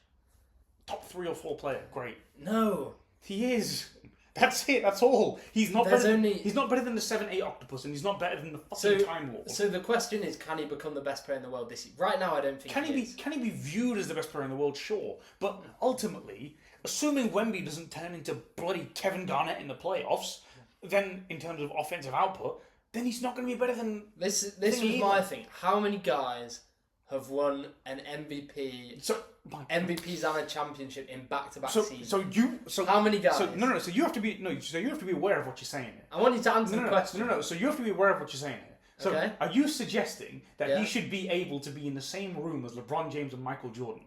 S1: Top 3 or 4 player. Great.
S2: No.
S1: He is. That's it. That's all. He's not better than the 7-8 octopus, and he's not better than the fucking Time Lord.
S2: So the question is, can he become the best player in the world this year? Right now, I don't think he is.
S1: Can he be viewed as the best player in the world? Sure. But ultimately, assuming Wemby doesn't turn into bloody Kevin Garnett in the playoffs, then in terms of offensive output, then he's not going to be better than...
S2: This was my thing. How many guys have won an MVPs and a championship in back-to-back seasons?
S1: So
S2: how many guys?
S1: So you have to be aware of what you're saying here.
S2: I want you to answer the question.
S1: So you have to be aware of what you're saying here. So
S2: okay.
S1: Are you suggesting that he should be able to be in the same room as LeBron James and Michael Jordan,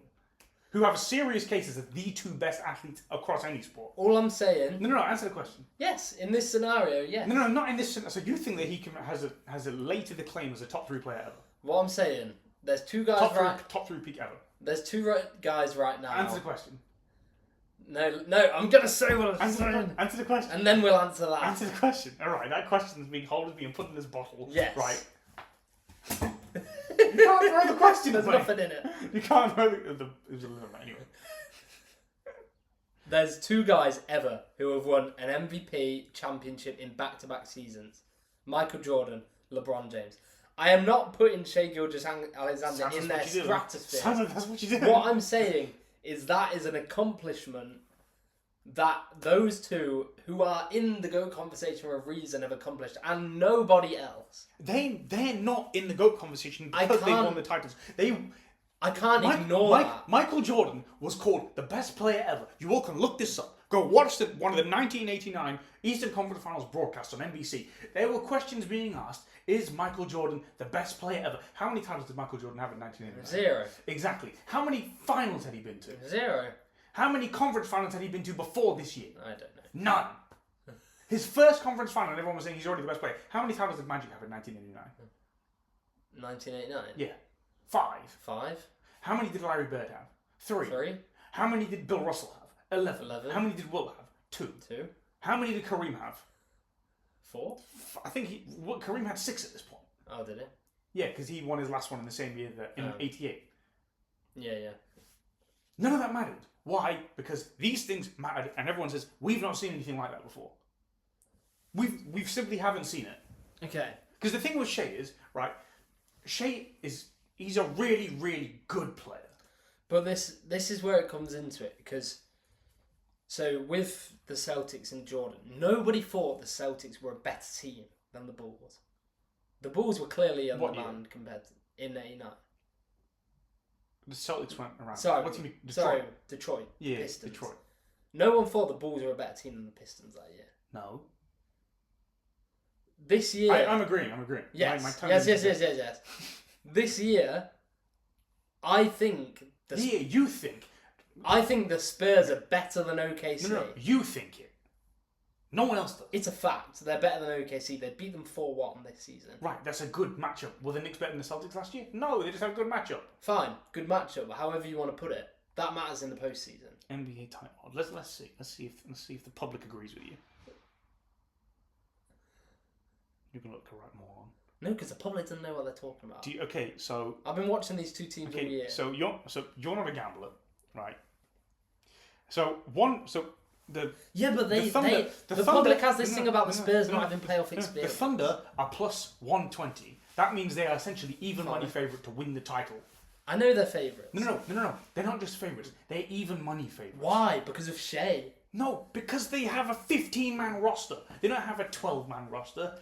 S1: who have serious cases as the 2 best athletes across any sport?
S2: All I'm saying...
S1: No, answer the question.
S2: Yes, in this scenario, yes.
S1: No, not in this scenario. So you think that he has a later the claim as a top 3 player ever?
S2: What I'm saying, there's 2 guys
S1: top 3 peak ever.
S2: There's 2 guys right now.
S1: Answer the question.
S2: No, I'm going to say what I'm saying.
S1: Answer the question.
S2: And then we'll answer that.
S1: Answer the question. Alright, that question's being put in this bottle.
S2: Yes.
S1: Right. You can't throw the question
S2: There's nothing in it.
S1: You can't throw it was a little anyway.
S2: There's 2 guys ever who have won an MVP championship in back-to-back seasons. Michael Jordan, LeBron James. I am not putting Shai Gilgeous-Alexander in their stratosphere.
S1: That's what you do.
S2: What I'm saying is that is an accomplishment that those 2 who are in the GOAT conversation for a reason have accomplished, and nobody else.
S1: They're not in the GOAT conversation because they won the titles.
S2: I can't ignore that.
S1: Michael Jordan was called the best player ever. You all can look this up. Go watch one of the 1989 Eastern Conference Finals broadcasts on NBC. There were questions being asked, is Michael Jordan the best player ever? How many titles did Michael Jordan have in 1989?
S2: 0.
S1: Exactly. How many finals had he been to?
S2: 0.
S1: How many conference finals had he been to before this year?
S2: I don't know.
S1: None. His first conference final, and everyone was saying he's already the best player. How many titles did Magic have in 1989?
S2: 1989?
S1: Yeah. 5.
S2: 5.
S1: How many did Larry Bird have? 3.
S2: 3.
S1: How many did Bill Russell have? 11.
S2: 11.
S1: How many did Will have? 2.
S2: 2.
S1: How many did Kareem have?
S2: 4.
S1: I think Kareem had 6 at this point.
S2: Oh, did he?
S1: Yeah, because he won his last one in the same year in 88.
S2: Yeah.
S1: None of that mattered. Why? Because these things mattered, and everyone says, we've not seen anything like that before. We've simply haven't seen it.
S2: Okay.
S1: Because the thing with Shai is, right, he's a really, really good player.
S2: But this is where it comes into it, because so with the Celtics and Jordan, nobody thought the Celtics were a better team than the Bulls. The Bulls were clearly on the land compared to in '89.
S1: The Celtics went around.
S2: Sorry,
S1: what do you mean? Detroit?
S2: Sorry, Detroit.
S1: Yeah,
S2: Pistons.
S1: Detroit.
S2: No one thought the Bulls were a better team than the Pistons that year.
S1: No.
S2: This year...
S1: I'm agreeing.
S2: Yes. Yes. This year, I think...
S1: you think...
S2: I think the Spurs are better than OKC.
S1: No, you think it. No one else does.
S2: It's a fact. They're better than OKC. They beat them 4-1 this season.
S1: Right, that's a good matchup. Were the Knicks better than the Celtics last year? No, they just have a good matchup.
S2: Fine, good matchup. However you want to put it, that matters in the postseason.
S1: NBA title. Let's see if the public agrees with you. You can look correct more on.
S2: No, because the public doesn't know what they're talking about.
S1: So
S2: I've been watching these two teams all year.
S1: So you're not a gambler, right? The
S2: public has this thing about the Spurs not having playoff experience.
S1: The Thunder are plus 120. That means they are essentially even money favourite to win the title.
S2: I know they're favourites.
S1: No. They're not just favourites. They're even money favourites.
S2: Why? Because of Shai.
S1: No, because they have a 15-man roster. They don't have a 12-man roster.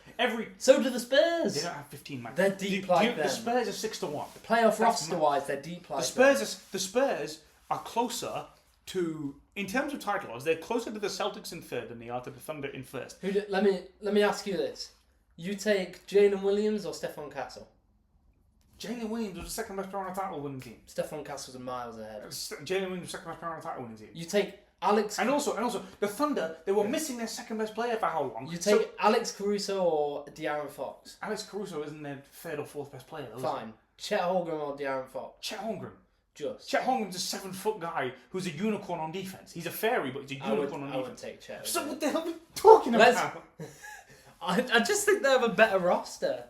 S2: So do the Spurs.
S1: They don't have 15-man.
S2: They're deep like them.
S1: The Spurs are 6-1.
S2: Playoff roster-wise, they're deep like them.
S1: The Spurs are closer to, in terms of title odds, they're closer to the Celtics in third than they are to the Thunder in first.
S2: Let me ask you this: you take Jalen Williams or Stephon Castle?
S1: Jalen Williams was the second best player on a title winning team.
S2: Stephon Castle's a miles ahead.
S1: Jalen Williams was the second best player on a title winning team.
S2: You take Alex...
S1: And also, the Thunder, they were missing their second best player for how long?
S2: You take Alex Caruso or De'Aaron Fox?
S1: Alex Caruso isn't their third or fourth best player, though.
S2: Fine. Chet Holmgren or De'Aaron Fox?
S1: Chet Holmgren.
S2: Chet
S1: Holmgren's a 7-foot guy who's a unicorn on defense. He's a fairy, but he's a unicorn on defense.
S2: I would take Chet.
S1: So what the hell are we talking about?
S2: I just think they have a better roster.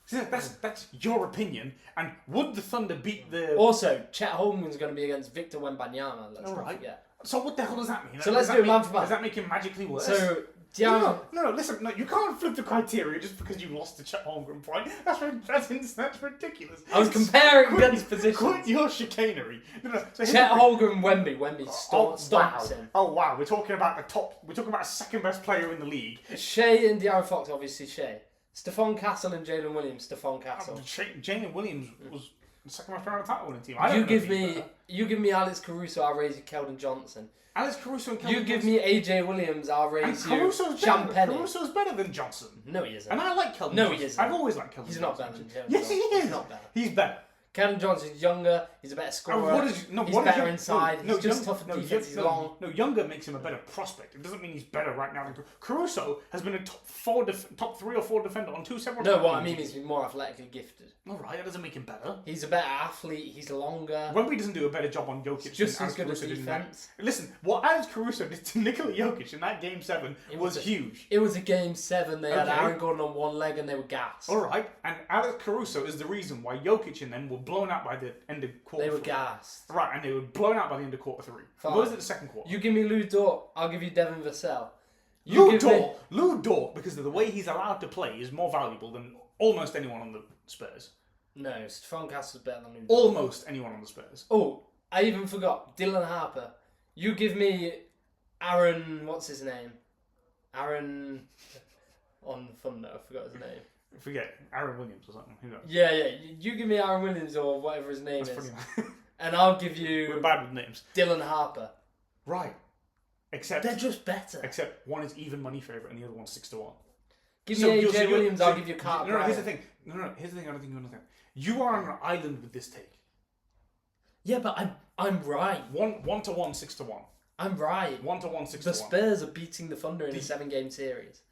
S1: That's your opinion. And would the Thunder beat the...
S2: Also, Chet Holmgren's going to be against Victor Wembanyama. Let's not forget.
S1: So what the hell does that mean?
S2: So let's do it man for man.
S1: Does that make him magically worse?
S2: So...
S1: Listen, you can't flip the criteria just because you lost the Chet Holmgren point. That's ridiculous.
S2: I was comparing against positions.
S1: Quit your chicanery.
S2: So Chet Holmgren, Wemby stomps him.
S1: Oh wow, we're talking about a second best player in the league.
S2: Shai and De'Aaron Fox, obviously Shai. Stephon Castle and Jalen Williams, Stephon Castle.
S1: Jalen Williams was the second best player on the title winning team.
S2: You give me Alex Caruso, I'll raise you Keldon Johnson.
S1: Alex Caruso and Keldon Johnson.
S2: You give me AJ Williams, I'll raise you Champagne.
S1: Caruso's better than Johnson.
S2: No, he isn't.
S1: And I like Keldon Johnson.
S2: No, he isn't.
S1: I've always liked Keldon Johnson.
S2: He's not better than Keldon
S1: Yes, he is.
S2: He's not better.
S1: He's better.
S2: Keldon Johnson's younger, he's a better scorer, he's better inside, he's just tougher defense, he's long.
S1: No, younger makes him a better prospect. It doesn't mean he's better right now. Caruso has been a top 3 or 4 defender on 2 several times.
S2: No, what I mean is he's more athletically gifted.
S1: Alright, that doesn't make him better.
S2: He's a better athlete, he's longer.
S1: Wemby doesn't do a better job on Jokic
S2: just
S1: than
S2: as good as defense.
S1: Listen, what Alex Caruso did to Nikola Jokic in that Game 7 was huge.
S2: It was a Game 7, they had Aaron Gordon on one leg and they were gassed.
S1: Alright, and Alex Caruso is the reason why Jokic and them were blown out by the end of quarter 3.
S2: They were gassed.
S1: Right, and they were blown out by the end of quarter 3. What was it the second quarter?
S2: You give me Lou Dort, I'll give you Devin Vassell.
S1: Lou Dort, because of the way he's allowed to play, is more valuable than almost anyone on the Spurs.
S2: No, Stephon Castle's better than Lou Dort.
S1: Almost anyone on the Spurs.
S2: Oh, I even forgot. Dylan Harper. You give me Aaron... What's his name? Aaron... On Thunder, I forgot his name.
S1: Forget Aaron Williams or something. Who knows?
S2: Yeah. You give me Aaron Williams or whatever his name is, and I'll give you.
S1: We're bad with names.
S2: Dylan Harper.
S1: Right. Except
S2: they're just better.
S1: Except one is even money favourite and the other one's 6-1.
S2: Give me AJ Williams. I'll give you Carter.
S1: No. Here's the thing. No. Here's the thing. I don't think you understand. You are on an island with this take.
S2: Yeah, but I'm right.
S1: 1-1, 6-1.
S2: I'm right.
S1: 1-1, 6-1.
S2: The Spurs are beating the Thunder in a 7-game series.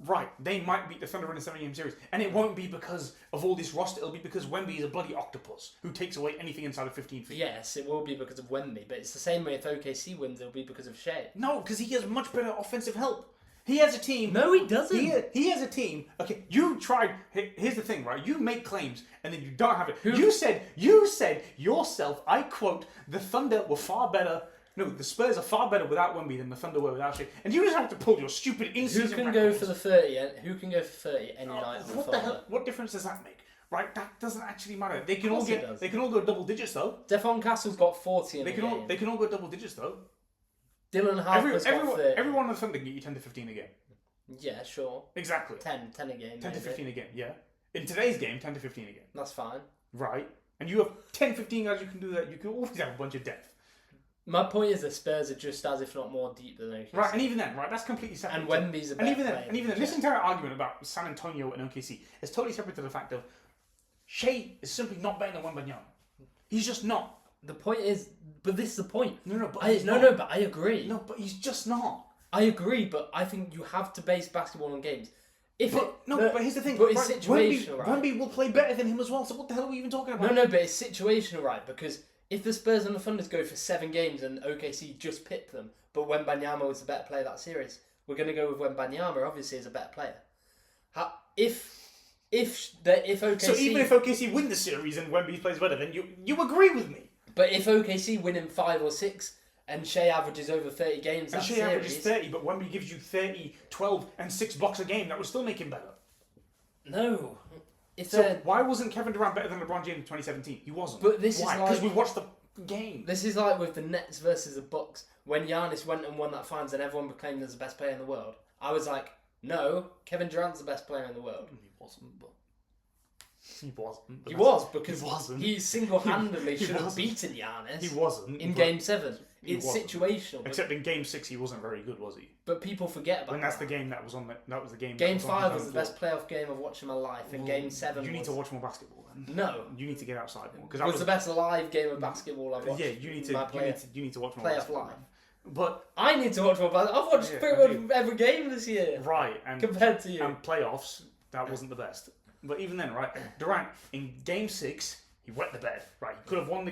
S1: Right, they might beat the Thunder in a 7-game series, and it won't be because of all this roster. It'll be because Wemby is a bloody octopus who takes away anything inside of 15 feet.
S2: Yes, it will be because of Wemby, but it's the same way if OKC wins, it'll be because of Shai.
S1: No, because he has much better offensive help. He has a team.
S2: No, he doesn't.
S1: He has a team. Okay, you tried. Here's the thing, right? You make claims and then you don't have it.
S2: Who?
S1: You said yourself. I quote: "The Thunder were far better." No, the Spurs are far better without Wemby than the Thunder were without Shai. And you just have to pull your stupid in-season
S2: Who can
S1: records.
S2: go for the 30? Who can go for 30 any night?
S1: What the hell? What difference does that make? Right, that doesn't actually matter. They can all
S2: does.
S1: They can all go double digits though.
S2: Stephon Castle's got 40 in
S1: They can all go double digits though.
S2: Dylan Harper's got 30.
S1: Everyone on the Thunder can get you 10 to 15 a game.
S2: Yeah, sure.
S1: Exactly.
S2: 10 a game.
S1: 10 to 15 a game. Yeah. In today's game, 10 to 15 a game.
S2: That's fine.
S1: Right. And you have 10, 15 guys you can do that. You can always have a bunch of depth.
S2: My point is the Spurs are just as, if not more, deep than OKC.
S1: Right, and even then, right, that's completely separate.
S2: And Wemby's a better player.
S1: And even then, this entire argument about San Antonio and OKC is totally separate to the fact of Shai is simply not better than Wembanyama. He's just not.
S2: The point is, but this is the point.
S1: But
S2: I agree.
S1: No, but he's just not.
S2: I agree, but I think you have to base basketball on games.
S1: But here's the thing.
S2: But it's situational, right?
S1: Wemby will play better than him as well, so what the hell are we even talking about?
S2: No, but it's situational, right? Because if the Spurs and the Thunders go for 7 games and OKC just pip them, but Wembanyama was the better player that series, we're going to go with Wembanyama, obviously, as a better player. If OKC...
S1: So even if OKC win the series and Wemby plays better, then you agree with me.
S2: But if OKC win in 5 or 6 and Shai averages over 30 games,
S1: and Shai averages 30, but Wemby gives you 30, 12, and 6 blocks a game, that would still make him better.
S2: No.
S1: Why wasn't Kevin Durant better than LeBron James in 2017? He wasn't.
S2: But this
S1: Why?
S2: is like...
S1: Because we watched the game.
S2: This is like with the Nets versus the Bucks. When Giannis went and won that finals and everyone proclaimed him as the best player in the world, I was like, no, Kevin Durant's the best player in the world.
S1: He wasn't, but... He wasn't.
S2: He was, because
S1: he wasn't.
S2: He single-handedly should have beaten Giannis.
S1: He wasn't.
S2: In Game 7. It's situational.
S1: Except in Game 6 he wasn't very good, was he?
S2: But people forget about that.
S1: And that's the game that was on that was the game.
S2: Game 5 was the best playoff game I've watched in my life, and Game 7
S1: You need to watch more basketball then.
S2: No.
S1: You need to get outside more.
S2: It was the best live game of basketball I've watched.
S1: Yeah, you need to watch more
S2: playoff
S1: basketball.
S2: live.
S1: But
S2: I need to watch more basketball. I've watched pretty much every game this year.
S1: Right, and
S2: compared to you.
S1: And playoffs, that wasn't the best. But even then, right, Durant in Game 6, he wet the bed. Right, he could have won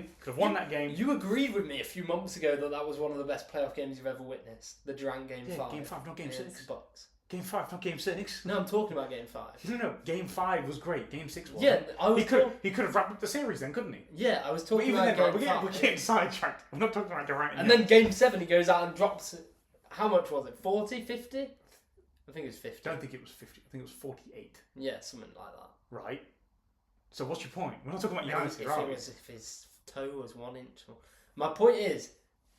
S1: that game.
S2: You agreed with me a few months ago that was one of the best playoff games you've ever witnessed. The Durant Game 5.
S1: Game 5, not Game 6.
S2: Bucks.
S1: Game 5, not Game 6.
S2: No, I'm talking about Game 5.
S1: No. Game 5 was great. Game 6 wasn't.
S2: Yeah, I was.
S1: He could have wrapped up the series then, couldn't he?
S2: Yeah, I was talking
S1: about
S2: Game 5.
S1: We're getting sidetracked. I'm not talking about Durant.
S2: And then Game 7, he goes out and drops. How much was it? 40, 50? I think it was 50.
S1: I don't think it was 50. I think it was 48.
S2: Yeah, something like that.
S1: Right. So what's your point? We're not talking about Giannis here,
S2: if his toe was 1 inch. My point is,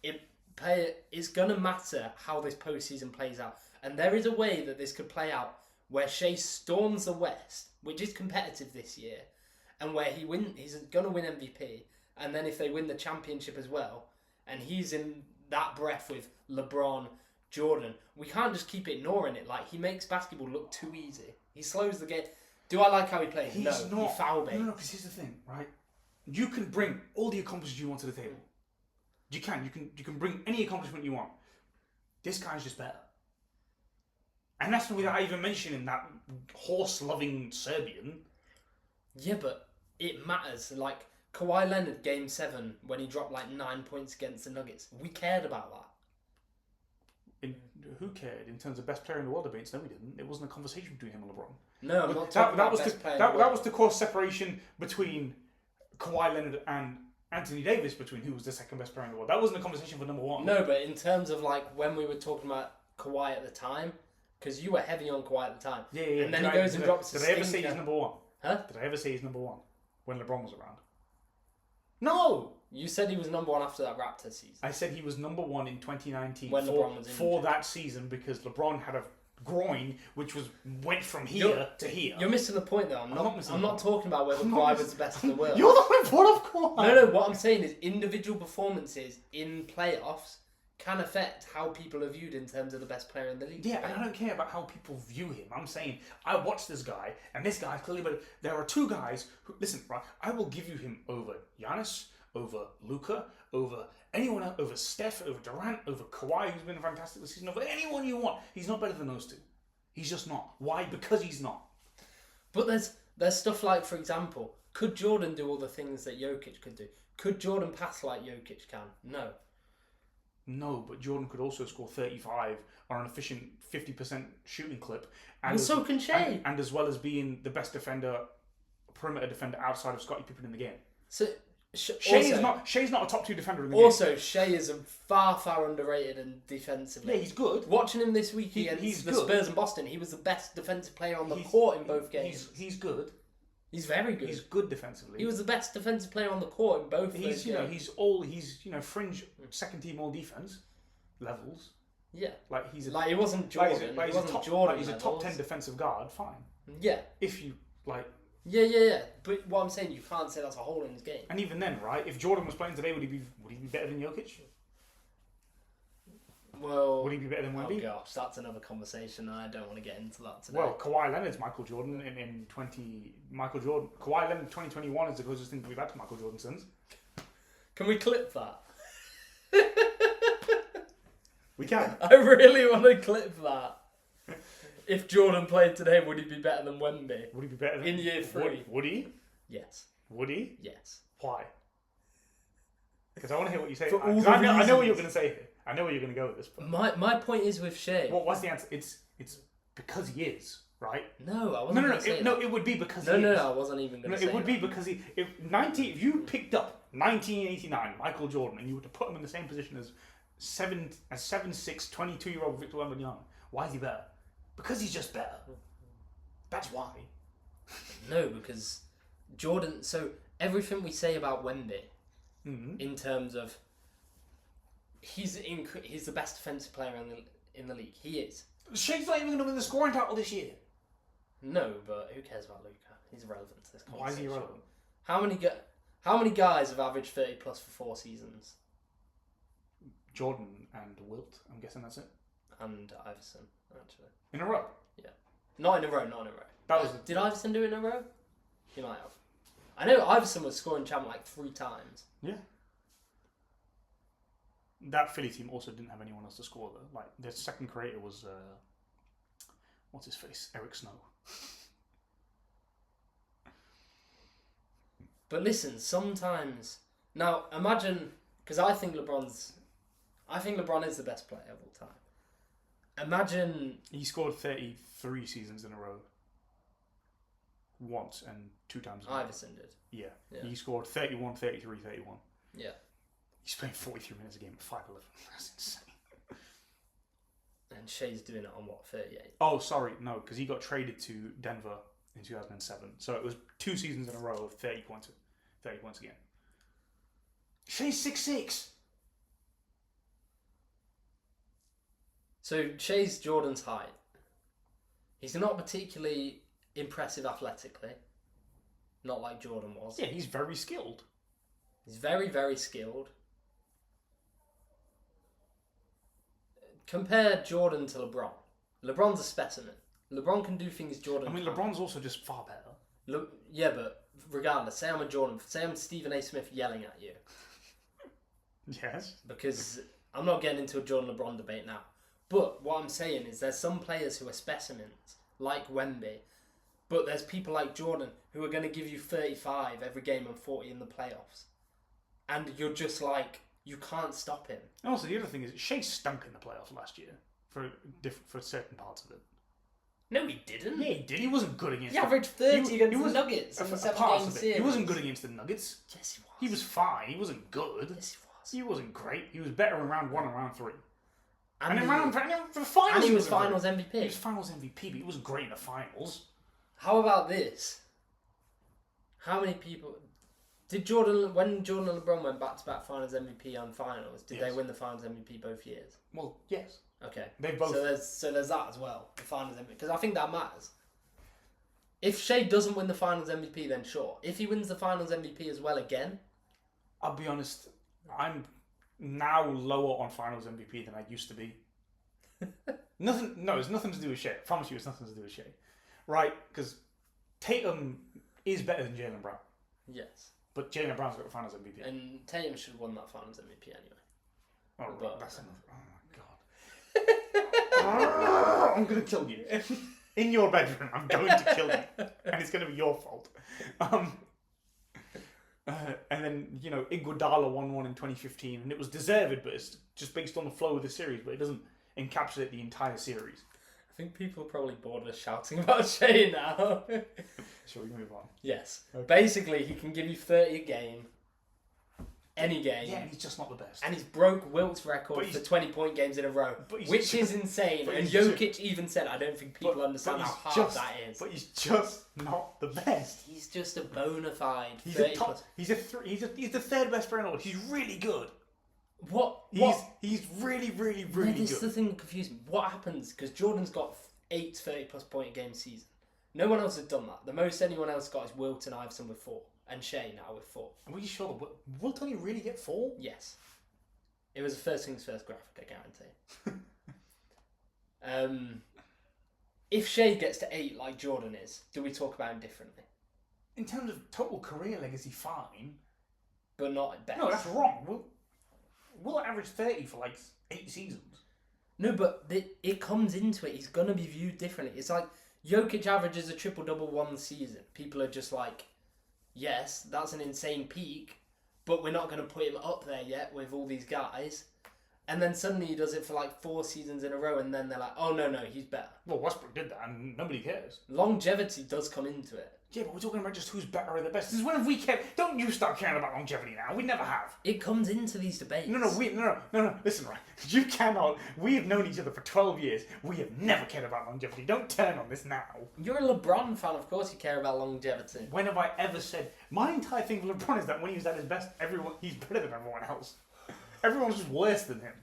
S2: it's going to matter how this postseason plays out. And there is a way that this could play out where Shai storms the West, which is competitive this year, and where he's going to win MVP. And then if they win the championship as well, and he's in that breath with LeBron, Jordan, we can't just keep ignoring it. Like, he makes basketball look too easy. He slows the game. Do I like how he plays? No, he foul baits.
S1: No, because here's the thing, right? You can bring all the accomplishments you want to the table. You can bring any accomplishment you want. This guy's just better. And that's without even mentioning that horse-loving Serbian.
S2: Yeah, but it matters. Like, Kawhi Leonard, Game 7, when he dropped like 9 points against the Nuggets. We cared about that.
S1: Who cared? In terms of best player in the world debates, no, we didn't. It wasn't a conversation between him and LeBron.
S2: No, I'm not talking about best player in the world.
S1: That was to cause separation between Kawhi Leonard and Anthony Davis, between who was the second best player in the world. That wasn't a conversation for number 1.
S2: No, but in terms of like when we were talking about Kawhi at the time, because you were heavy on Kawhi at the time.
S1: Yeah.
S2: And then he goes and drops a stinker.
S1: Did I ever say he's number 1?
S2: Huh?
S1: Did I ever say he's number 1 when LeBron was around? No!
S2: You said he was number 1 after that Raptors season.
S1: I said he was number 1 in 2019
S2: when LeBron was
S1: for that season because LeBron had a groin which went from here to here.
S2: You're missing the point though. I'm not talking about whether Kawhi was the best in the world.
S1: You're the one full of Kawhi.
S2: No, what I'm saying is individual performances in playoffs can affect how people are viewed in terms of the best player in the league.
S1: Yeah, and I don't care about how people view him. I'm saying, I watched this guy, and this guy's clearly better. There are 2 guys who, listen, right, I will give you him over Giannis, over Luka, over anyone else, over Steph, over Durant, over Kawhi, who's been fantastic this season, over anyone you want. He's not better than those two. He's just not. Why? Because he's not.
S2: But there's stuff like, for example, could Jordan do all the things that Jokic could do? Could Jordan pass like Jokic can? No.
S1: No, but Jordan could also score 35 on an efficient 50% shooting clip.
S2: And so can Shai.
S1: And as well as being the best perimeter defender outside of Scottie Pippen in the game.
S2: So
S1: Shai's not a top 2 defender in the game.
S2: Also, Shai is far underrated and defensively.
S1: Yeah, he's good.
S2: Watching him this week against the Spurs and Boston, he was the best defensive player on the court in both games.
S1: He's good.
S2: He's very good.
S1: He's good defensively.
S2: He was the best defensive player on the court in both.
S1: He's fringe second team all defense levels.
S2: Yeah,
S1: he wasn't Jordan. He's a top 10 defensive guard. Fine.
S2: Yeah.
S1: If you like.
S2: Yeah. But what I'm saying, you can't say that's a hole in his game.
S1: And even then, right? If Jordan was playing today, would he be better than Jokic?
S2: Well,
S1: would he be better than Wemby?
S2: Oh gosh, that's another conversation. I don't want to get into that today.
S1: Well, Kawhi Leonard's Michael Jordan Kawhi Leonard 2021 is the closest thing we've had to Michael Jordan since.
S2: Can we clip that?
S1: We can.
S2: I really want to clip that. If Jordan played today, would he be better than Wemby?
S1: Would he be better than
S2: in year 3?
S1: Would he?
S2: Yes.
S1: Would he?
S2: Yes.
S1: Why? Because I want to hear what you say.
S2: I
S1: know what you're going to say here. I know where you're going to go with this. But
S2: my point is with Shai.
S1: What's the answer? It's because he is, right?
S2: No, I wasn't.
S1: It would be because he is.
S2: No, I wasn't even going to say
S1: it would be because if you picked up 1989 Michael Jordan and you were to put him in the same position as 7'6", 22-year-old Victor Wembanyama, why is he better? Because he's just better. That's why.
S2: No, because Jordan. So everything we say about Wemby, in terms of he's the best defensive player in the league. He is.
S1: Shai's not even going to win the scoring title this year.
S2: No, but who cares about Luka? He's irrelevant to this conversation.
S1: Why is he irrelevant?
S2: How many guys have averaged 30 plus for 4 seasons?
S1: Jordan and Wilt. I'm guessing that's it.
S2: And Iverson, actually.
S1: In a row?
S2: Yeah. Not in a row. Did Iverson do it in a row? He might have. I know Iverson was scoring champ like 3 times.
S1: Yeah. That Philly team also didn't have anyone else to score though. Like their second creator was what's his face? Eric Snow.
S2: But listen, sometimes now imagine, because I think LeBron is the best player of all time. Imagine
S1: he scored 33 seasons in a row. Once and 2 times.
S2: Iverson did.
S1: Yeah. He scored 31, 33, 31.
S2: Yeah.
S1: He's playing 43 minutes a game at 5'11". That's insane.
S2: And Shai's doing it on what, 38?
S1: Oh, sorry, no, because he got traded to Denver in 2007. So it was 2 seasons in a row of 30 points again. Shai's 6'6".
S2: So Shai's Jordan's height. He's not particularly impressive athletically. Not like Jordan was.
S1: Yeah, he's very skilled.
S2: He's very, very skilled. Compare Jordan to LeBron. LeBron's a specimen. LeBron can do things Jordan can't.
S1: LeBron's also just far better.
S2: Yeah, but regardless, say I'm a Jordan. Say I'm Stephen A. Smith yelling at you.
S1: Yes.
S2: Because I'm not getting into a Jordan-LeBron debate now. But what I'm saying is there's some players who are specimens, like Wemby. But there's people like Jordan who are going to give you 35 every game and 40 in the playoffs. And you're just like, you can't stop him.
S1: And also, the other thing is, Shai stunk in the playoffs last year for certain parts of it.
S2: No, he didn't.
S1: Yeah, he did. He wasn't good against.
S2: He averaged 30 against the Nuggets in the 7-game series.
S1: He wasn't good against the Nuggets.
S2: Yes, he was.
S1: He was fine. He wasn't good.
S2: Yes, he was.
S1: He wasn't great. He was better in round 1 and round 3.
S2: And
S1: in round 3, for the finals,
S2: and he was finals MVP.
S1: He was finals MVP, but he wasn't great in the finals.
S2: How about this? How many people... When Jordan and LeBron went back-to-back finals MVP and finals, did they win the finals MVP both years?
S1: Well, yes.
S2: Okay.
S1: They both...
S2: So there's that as well, the finals MVP. Because I think that matters. If Shai doesn't win the finals MVP, then sure. If he wins the finals MVP as well again...
S1: I'll be honest, I'm now lower on finals MVP than I used to be. It's nothing to do with Shai. I promise you it's nothing to do with Shai. Right? Because Tatum is better than Jaylen Brown.
S2: Yes.
S1: But Jalen Brown's got the Finals MVP.
S2: And Tatum should have won that Finals MVP anyway.
S1: Oh,
S2: but,
S1: that's enough. Oh my god. I'm going to kill you. In your bedroom, I'm going to kill you. And it's going to be your fault. And then, Iguodala won one in 2015. And it was deserved, but it's just based on the flow of the series. But it doesn't encapsulate the entire series.
S2: I think people are probably bored of shouting about Shai now.
S1: Shall we move on?
S2: Yes.
S1: Okay.
S2: Basically, he can give you 30 a game. Any game.
S1: Yeah, and he's just not the best.
S2: And he's broke Wilt's record for 20-point games in a row, which is insane. And Jokic even said, I don't think people understand how hard that is.
S1: But he's just not the best.
S2: He's just a bona fide.
S1: He's the third best player in the world. He's really good.
S2: What?
S1: He's really, really, really good.
S2: This is the thing that confuses me. What happens? Because Jordan's got 8 30-plus point a game season. No one else has done that. The most anyone else got is Wilt and Iverson with 4. And Shai now with 4.
S1: Are you sure? Will Tony really get 4?
S2: Yes. It was a first things first graphic, I guarantee. If Shai gets to 8 like Jordan is, do we talk about him differently?
S1: In terms of total career legacy, fine.
S2: But not at best.
S1: No, that's wrong. Will average 30 for 8 seasons.
S2: No, but it comes into it. He's going to be viewed differently. It's like Jokic averages a triple-double one season. People are just like, yes, that's an insane peak, but we're not going to put him up there yet with all these guys. And then suddenly he does it for 4 seasons in a row, and then they're like, oh, no, he's better.
S1: Well, Westbrook did that, and nobody cares.
S2: Longevity does come into it.
S1: Yeah, but we're talking about just who's better or the best. This is when we care. Don't you start caring about longevity now. We never have.
S2: It comes into these debates.
S1: No. Listen, right. You cannot. We have known each other for 12 years. We have never cared about longevity. Don't turn on this now.
S2: You're a LeBron fan, of course you care about longevity.
S1: When have I ever said... My entire thing with LeBron is that when he was at his best, he's better than everyone else. Everyone's just worse than him.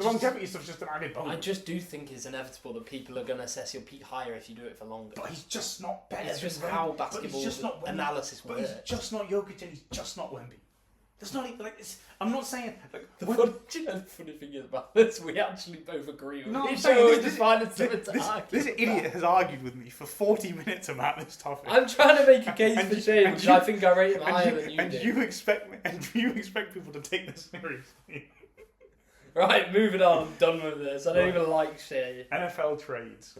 S1: Longevity stuff's just an added bonus.
S2: I just do think it's inevitable that people are going to assess your peak higher if you do it for longer.
S1: But he's just not better.
S2: It's just how basketball analysis works.
S1: But he's just not Jokic and he's just not Wemby. There's not even, I'm not saying...
S2: The funny thing is about this, we actually both agree with
S1: no,
S2: each other. We're just finding something to argue.
S1: This idiot has argued with me for 40 minutes about this topic.
S2: I'm trying to make a case for Shai, which I think I rate him higher than you do.
S1: And you expect people to take this seriously.
S2: Right, moving on. I'm done with this. I don't even like Shai.
S1: NFL trades.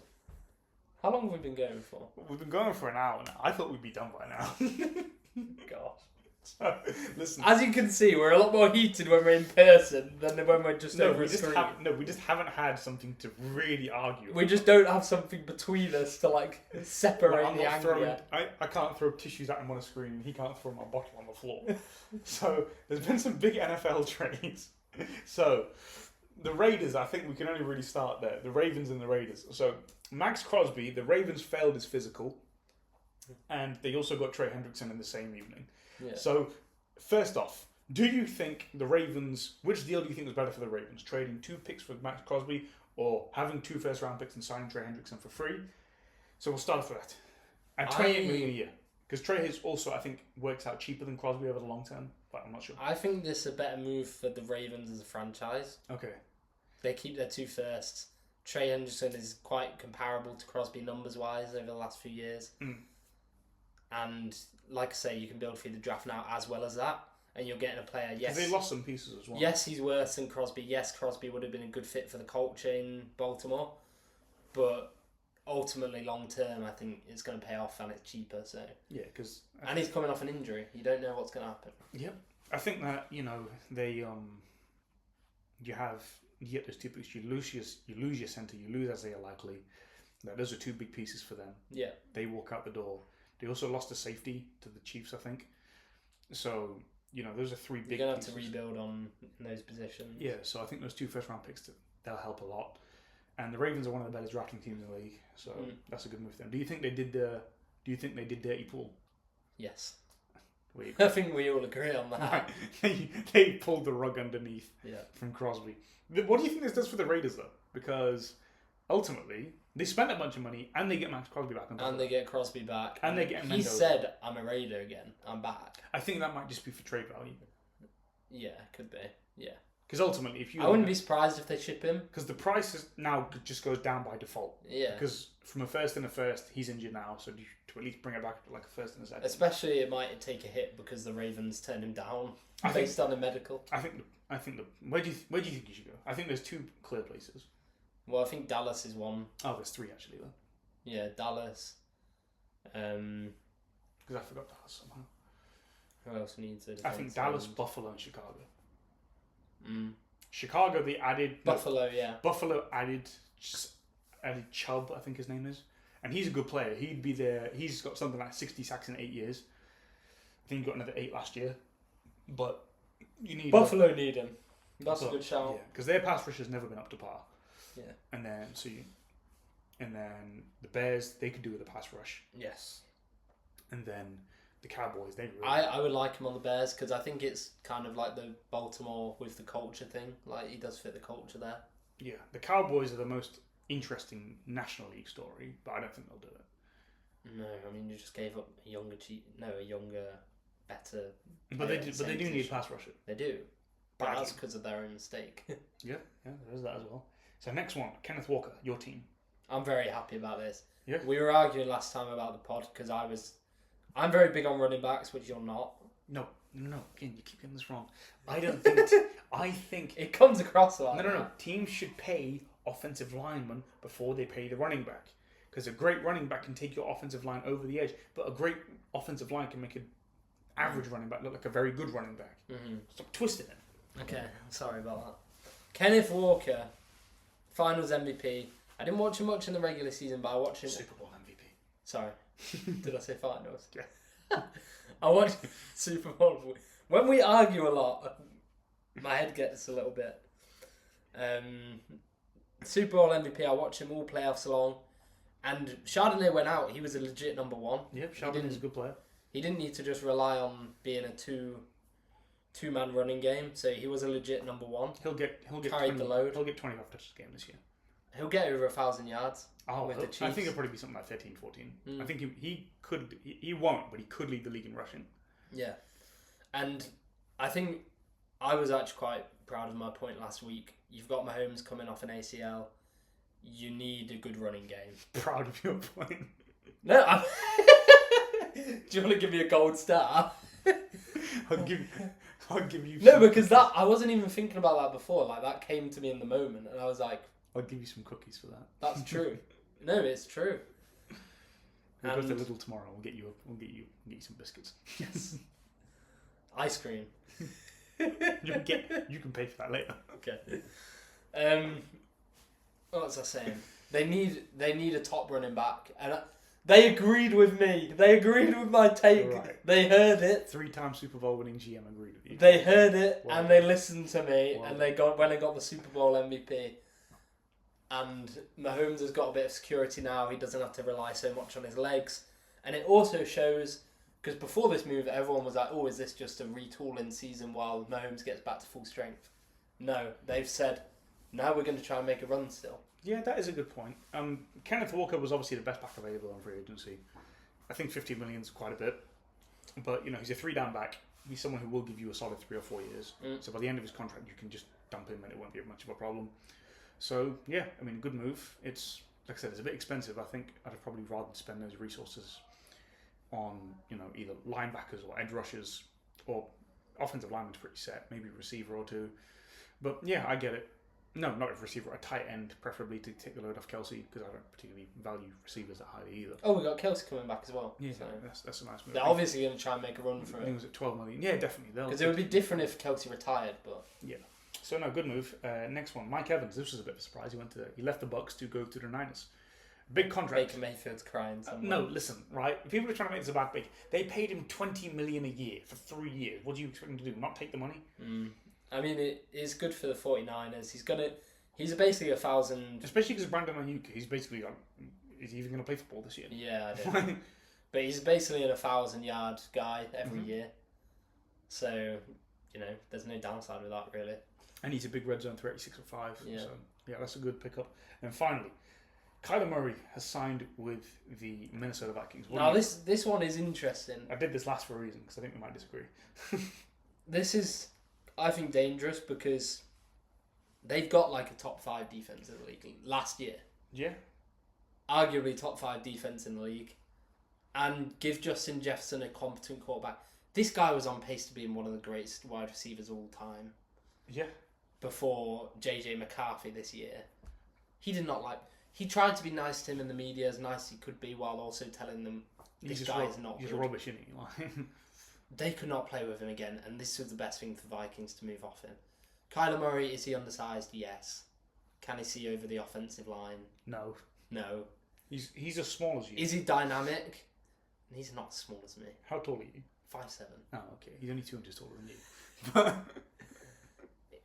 S2: How long have we been going for?
S1: We've been going for an hour now. I thought we'd be done by now.
S2: God.
S1: So, listen.
S2: As you can see, we're a lot more heated when we're in person than when we're just over a screen.
S1: We just haven't had something to really argue.
S2: We just don't have something between us to separate the anger.
S1: I can't throw tissues at him on a screen, and he can't throw my bottle on the floor. So there's been some big NFL trades. So the Raiders, I think we can only really start there. The Ravens and the Raiders. So Max Crosby, the Ravens failed his physical, and they also got Trey Hendrickson in the same evening. Yeah. So first off, do you think the Ravens, which deal do you think was better for the Ravens? Trading 2 picks for Max Crosby or having 2 first-round picks and signing Trey Hendrickson for free? So we'll start off with that. And $28 million a year. Because Trey has also, I think, works out cheaper than Crosby over the long term, but I'm not sure.
S2: I think this is a better move for the Ravens as a franchise.
S1: Okay.
S2: They keep their 2 firsts. Trey Hendrickson is quite comparable to Crosby numbers-wise over the last few years. Mm. And, like I say, you can build through the draft now as well as that. And you're getting a player, yes.
S1: They lost some pieces as well.
S2: Yes, he's worse than Crosby. Yes, Crosby would have been a good fit for the culture in Baltimore. But ultimately, long term, I think it's going to pay off and it's cheaper. So
S1: yeah, because
S2: and he's coming off an injury. You don't know what's going to happen.
S1: Yep, I think that they you get those 2 picks. You lose your center. You lose Isaiah Likely. Those are 2 big pieces for them.
S2: Yeah,
S1: they walk out the door. They also lost a safety to the Chiefs, I think. So those are 3 big.
S2: You're going to have to rebuild on those positions.
S1: Yeah, so I think those 2 first-round picks they'll help a lot. And the Ravens are one of the better drafting teams in the league, so that's a good move for them. Do you think they did dirty pool?
S2: Yes. I think we all agree on that.
S1: They pulled the rug underneath from Crosby. What do you think this does for the Raiders though? Because ultimately they spent a bunch of money and they get Max Crosby back.
S2: And they get Crosby back.
S1: And they get Mendoza.
S2: He said, "I'm a Raider again. I'm back."
S1: I think that might just be for trade value.
S2: Yeah, could be. Yeah.
S1: Because ultimately, if you...
S2: I wouldn't be surprised if they ship him.
S1: Because the price is now just goes down by default.
S2: Yeah.
S1: Because from a first and a first, he's injured now, so to at least bring it back to like a first and a second.
S2: Especially it might take a hit because the Ravens turned him down based on a medical.
S1: I think where do you think you should go? I think there's two clear places.
S2: Well, I think Dallas is one.
S1: Oh, there's three actually though.
S2: Yeah, Dallas.
S1: Because I forgot Dallas somehow.
S2: Who else needs it?
S1: I think Dallas, Buffalo, and Chicago.
S2: Chicago,
S1: Chicago, they added
S2: Buffalo. Yeah.
S1: Buffalo added Chubb, I think his name is, and he's a good player. He'd be there. He's got something like 60 sacks in 8 years. I think he got another 8 last year. But you need
S2: Buffalo need him. That's a good shout.
S1: Yeah, because their pass rush has never been up to par.
S2: Yeah.
S1: And then the Bears, they could do with a pass rush.
S2: Yes.
S1: And then the Cowboys, they really...
S2: I would like him on the Bears because I think it's kind of like the Baltimore with the culture thing. Like, he does fit the culture there.
S1: Yeah, the Cowboys are the most interesting National League story, but I don't think they'll do it.
S2: No, I mean, you just gave up a younger, better...
S1: But they do need a pass rusher.
S2: They do. But that's because of their own mistake.
S1: Yeah, there is that as well. So next one, Kenneth Walker, your team.
S2: I'm very happy about this.
S1: Yeah.
S2: We were arguing last time about the pod because I'm very big on running backs, which you're not.
S1: No. Again, you keep getting this wrong. I don't think... I think...
S2: It comes across like
S1: No. Teams should pay offensive linemen before they pay the running back. Because a great running back can take your offensive line over the edge, but a great offensive line can make an average running back look like a very good running back. Mm-hmm. Stop twisting it.
S2: Okay, sorry about that. Kenneth Walker, Finals MVP. I didn't watch him much in the regular season, but I watched him...
S1: Super Bowl MVP.
S2: Sorry. Did I say Finals?
S1: Yeah.
S2: I watched Super Bowl. When we argue a lot, my head gets a little bit... Super Bowl MVP, I watched him all playoffs along. And Chardonnay went out. He was a legit number one.
S1: Yep, Chardonnay's a good player.
S2: He didn't need to just rely on being a two-man running game, so he was a legit number one.
S1: He'll get
S2: carried the load.
S1: He'll get 25 touches a game this year.
S2: He'll get over 1,000 yards with the Chiefs.
S1: I think it'll probably be something like 13, 14. I think he won't, but he could lead the league in rushing.
S2: Yeah. And I think I was actually quite proud of my point last week. You've got Mahomes coming off an ACL. You need a good running game.
S1: Proud of your point.
S2: No, do you want to give me a gold star?
S1: I'll give you.
S2: No, because I wasn't even thinking about that before. Like, that came to me in the moment, and I was like,
S1: I'll give you some cookies for that.
S2: That's true. No, it's true.
S1: We'll go to Lidl tomorrow. We'll get you some biscuits.
S2: Yes. Ice cream.
S1: You can pay for that later.
S2: Okay. What was I saying? They need a top running back, and they agreed with me. They agreed with my take. Right. They heard it.
S1: 3-time Super Bowl winning GM agreed with you.
S2: They heard it and they listened to me, and they got the Super Bowl MVP. And Mahomes has got a bit of security now. He doesn't have to rely so much on his legs, and it also shows. Because before this move, everyone was like, "Oh, is this just a retooling season while Mahomes gets back to full strength?" No, they've said, "Now we're going to try and make a run still."
S1: Yeah, that is a good point. Kenneth Walker was obviously the best back available on free agency. I think 50 million is quite a bit, but he's a 3-down back. He's someone who will give you a solid 3 or 4 years. So by the end of his contract, you can just dump him, and it won't be much of a problem. So yeah, I mean, good move. It's like I said, it's a bit expensive. I think I'd have probably rather spend those resources on either linebackers or edge rushers, or offensive lineman's pretty set, maybe a receiver or two. But yeah, I get it. No, not a receiver, a tight end, preferably to take the load off Kelsey, because I don't particularly value receivers that highly either.
S2: Oh, we got Kelsey coming back as well.
S1: Yeah, so that's a nice move.
S2: They're obviously going to try and make a run for it.
S1: I think it was at 12 million. Yeah, definitely.
S2: Because it would be different if Kelsey retired, but
S1: yeah. So no, good move. Next one, Mike Evans. This was a bit of a surprise. He left the Bucks to go to the Niners. Big contract.
S2: Baker Mayfield's crying somewhere.
S1: No, listen, right? People are trying to make this about Baker. They paid him $20 million a year for 3 years. What do you expect him to do? Not take the money?
S2: I mean, it is good for the 49ers. He's basically 1,000...
S1: Especially because Brandon Ayuk, he's basically is he even going to play football this year?
S2: Yeah, I don't know. But he's basically an 1,000-yard guy every year. So, there's no downside with that, really.
S1: And he's a big red zone threat, 6 or 5.
S2: Yeah.
S1: So, yeah, that's a good pickup. And finally, Kyler Murray has signed with the Minnesota Vikings.
S2: Now, this one is interesting.
S1: I did this last for a reason, because I think we might disagree.
S2: This is, I think, dangerous, because They've got like a top 5 defense in the league last year.
S1: Yeah.
S2: Arguably top 5 defense in the league. And give Justin Jefferson a competent quarterback. This guy was on pace to be one of the greatest wide receivers all time.
S1: Yeah.
S2: Before J.J. McCarthy this year. He did not like... He tried to be nice to him in the media, as nice as he could be, while also telling them this guy is not good.
S1: He's rubbish, isn't he?
S2: They could not play with him again, and this was the best thing for Vikings to move off him. Kyler Murray, is he undersized? Yes. Can he see over the offensive line?
S1: No.
S2: No.
S1: He's as small as you.
S2: Is he dynamic? He's not as small as me.
S1: How tall are you?
S2: 5'7".
S1: Oh, okay. He's only 2 inches taller than you.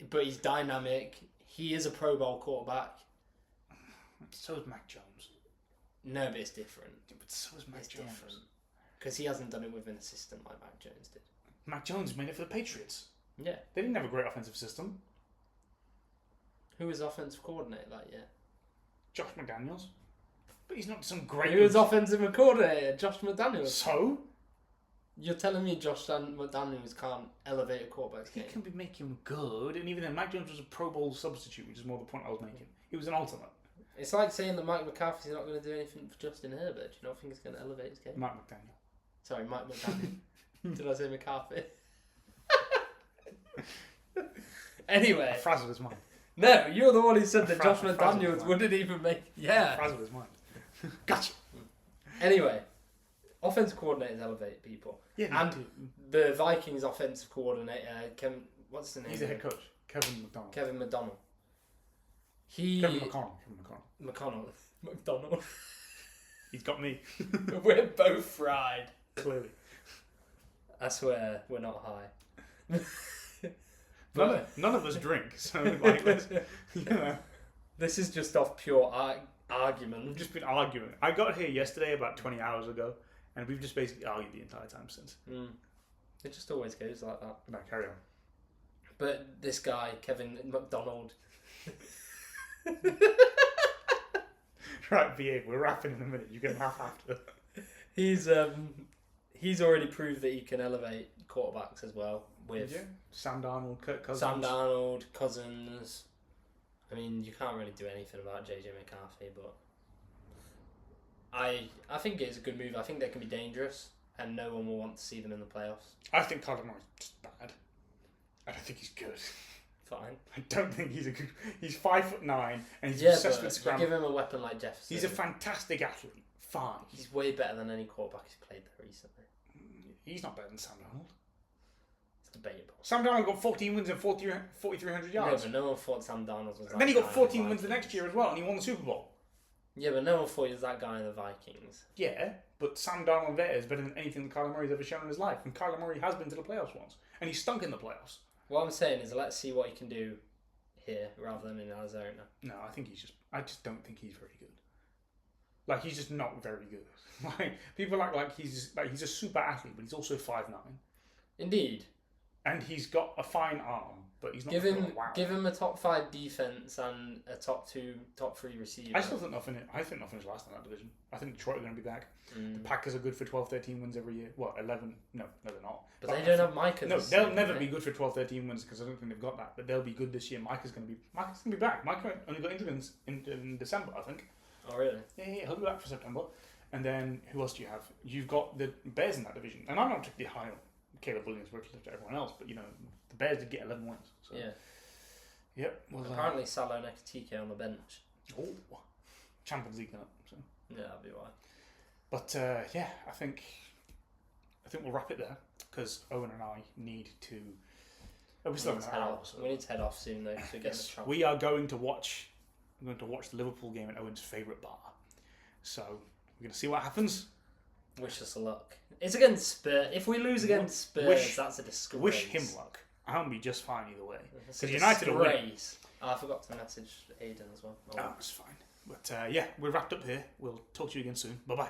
S2: But he's dynamic. He is a Pro Bowl quarterback.
S1: So is Mac Jones.
S2: No, but it's different.
S1: Yeah, but so is Mac Jones.
S2: Different. Because he hasn't done it with an assistant like Mac Jones did.
S1: Mac Jones made it for the Patriots.
S2: Yeah.
S1: They didn't have a great offensive system.
S2: Who was offensive coordinator that year?
S1: Josh McDaniels. But he's not some great...
S2: Who was offensive coordinator? Josh McDaniels.
S1: So?
S2: You're telling me Josh McDaniels can't elevate a quarterback's game?
S1: He can make him good, and even then, Mac Jones was a Pro Bowl substitute, which is more the point I was making. He was an alternate.
S2: It's like saying that Mike McCarthy's not going to do anything for Justin Herbert. Do you not think it's going to elevate his game?
S1: Mike McDaniel.
S2: Sorry, Mike McDaniel. Did I say McCarthy? Anyway.
S1: I frazzled his mind.
S2: No, you're the one who said that Josh McDaniels wouldn't even make... Yeah.
S1: Frazzled his mind. Gotcha.
S2: Anyway. Offensive coordinators elevate people.
S1: Yeah,
S2: and the Vikings offensive coordinator, what's the name?
S1: He's the head coach. Kevin McDonald.
S2: Kevin McDonald.
S1: Kevin McConnell.
S2: McDonald.
S1: He's got me.
S2: We're both fried.
S1: Clearly.
S2: I swear, we're not high.
S1: None of us drink, so like, let's, you know.
S2: This is just off pure argument.
S1: We've just been arguing. I got here yesterday about 20 hours ago, and we've just basically argued the entire time since.
S2: It just always goes like that.
S1: No, carry on.
S2: But this guy, Kevin McDonald...
S1: Right, behave. We're wrapping in a minute. You can laugh after.
S2: He's already proved that he can elevate quarterbacks as well with
S1: Sam Darnold, Kirk Cousins.
S2: Sam Darnold, Cousins. I mean, you can't really do anything about J.J. McCarthy, but I think it's a good move. I think they can be dangerous, and no one will want to see them in the playoffs.
S1: I think Kyler Murray's just bad. I don't think he's good.
S2: Fine.
S1: I don't think he's a good... He's 5'9", and he's obsessed with scrambling.
S2: Give him a weapon like Jefferson.
S1: He's a fantastic athlete. Fine.
S2: He's way better than any quarterback who's played there recently.
S1: He's not better than Sam Darnold.
S2: It's debatable.
S1: Sam Darnold got 14 wins and 4,300 yards.
S2: Yeah, but no one thought Sam Darnold was that.
S1: And then he got 14 wins the next year as well, and he won the Super Bowl.
S2: Yeah, but no one thought he was that guy in the Vikings.
S1: Yeah, but Sam Darnold there is better than anything that Kyler Murray's ever shown in his life. And Kyler Murray has been to the playoffs once. And he stunk in the playoffs.
S2: What I'm saying is, let's see what he can do here rather than in Arizona.
S1: No, I just don't think he's very good. Like, he's just not very good. Like, people act like he's a super athlete, but he's also 5'9".
S2: Indeed.
S1: And he's got a fine arm, but he's not...
S2: Give him a top 5 defense and a top 3 receiver.
S1: I still think nothing is last in that division. I think Detroit are going to be back. The Packers are good for 12, 13 wins every year. What, 11? No, they're not.
S2: But they don't have Micah.
S1: No, they'll never be good for 12, 13 wins because I don't think they've got that. But they'll be good this year. Micah's going to be back. Micah only got injured in December, I think.
S2: Oh, really?
S1: Yeah, he'll be back for September. And then, who else do you have? You've got the Bears in that division. And I'm not particularly high on Caleb Williams relative to everyone else, but, you know, the Bears did get 11 wins. So.
S2: Yeah.
S1: Yep. Well,
S2: apparently, Salo Nekatike on the bench.
S1: Oh, Champions League up. So.
S2: Yeah, that'd be why.
S1: But, yeah, I think we'll wrap it there, because Owen and I need to... Oh, we still have an hour.
S2: We need to head off soon, though, to get the travel.
S1: We are going to watch... I'm going to watch the Liverpool game at Owen's favourite bar. So, we're going to see what happens.
S2: Wish us luck. It's against Spurs. If we lose against Spurs, that's a disgrace.
S1: Wish him luck. I'll be just fine either way.
S2: Because United will win. I forgot to message Aiden as well.
S1: Oh, that's fine. But, yeah, we're wrapped up here. We'll talk to you again soon. Bye-bye.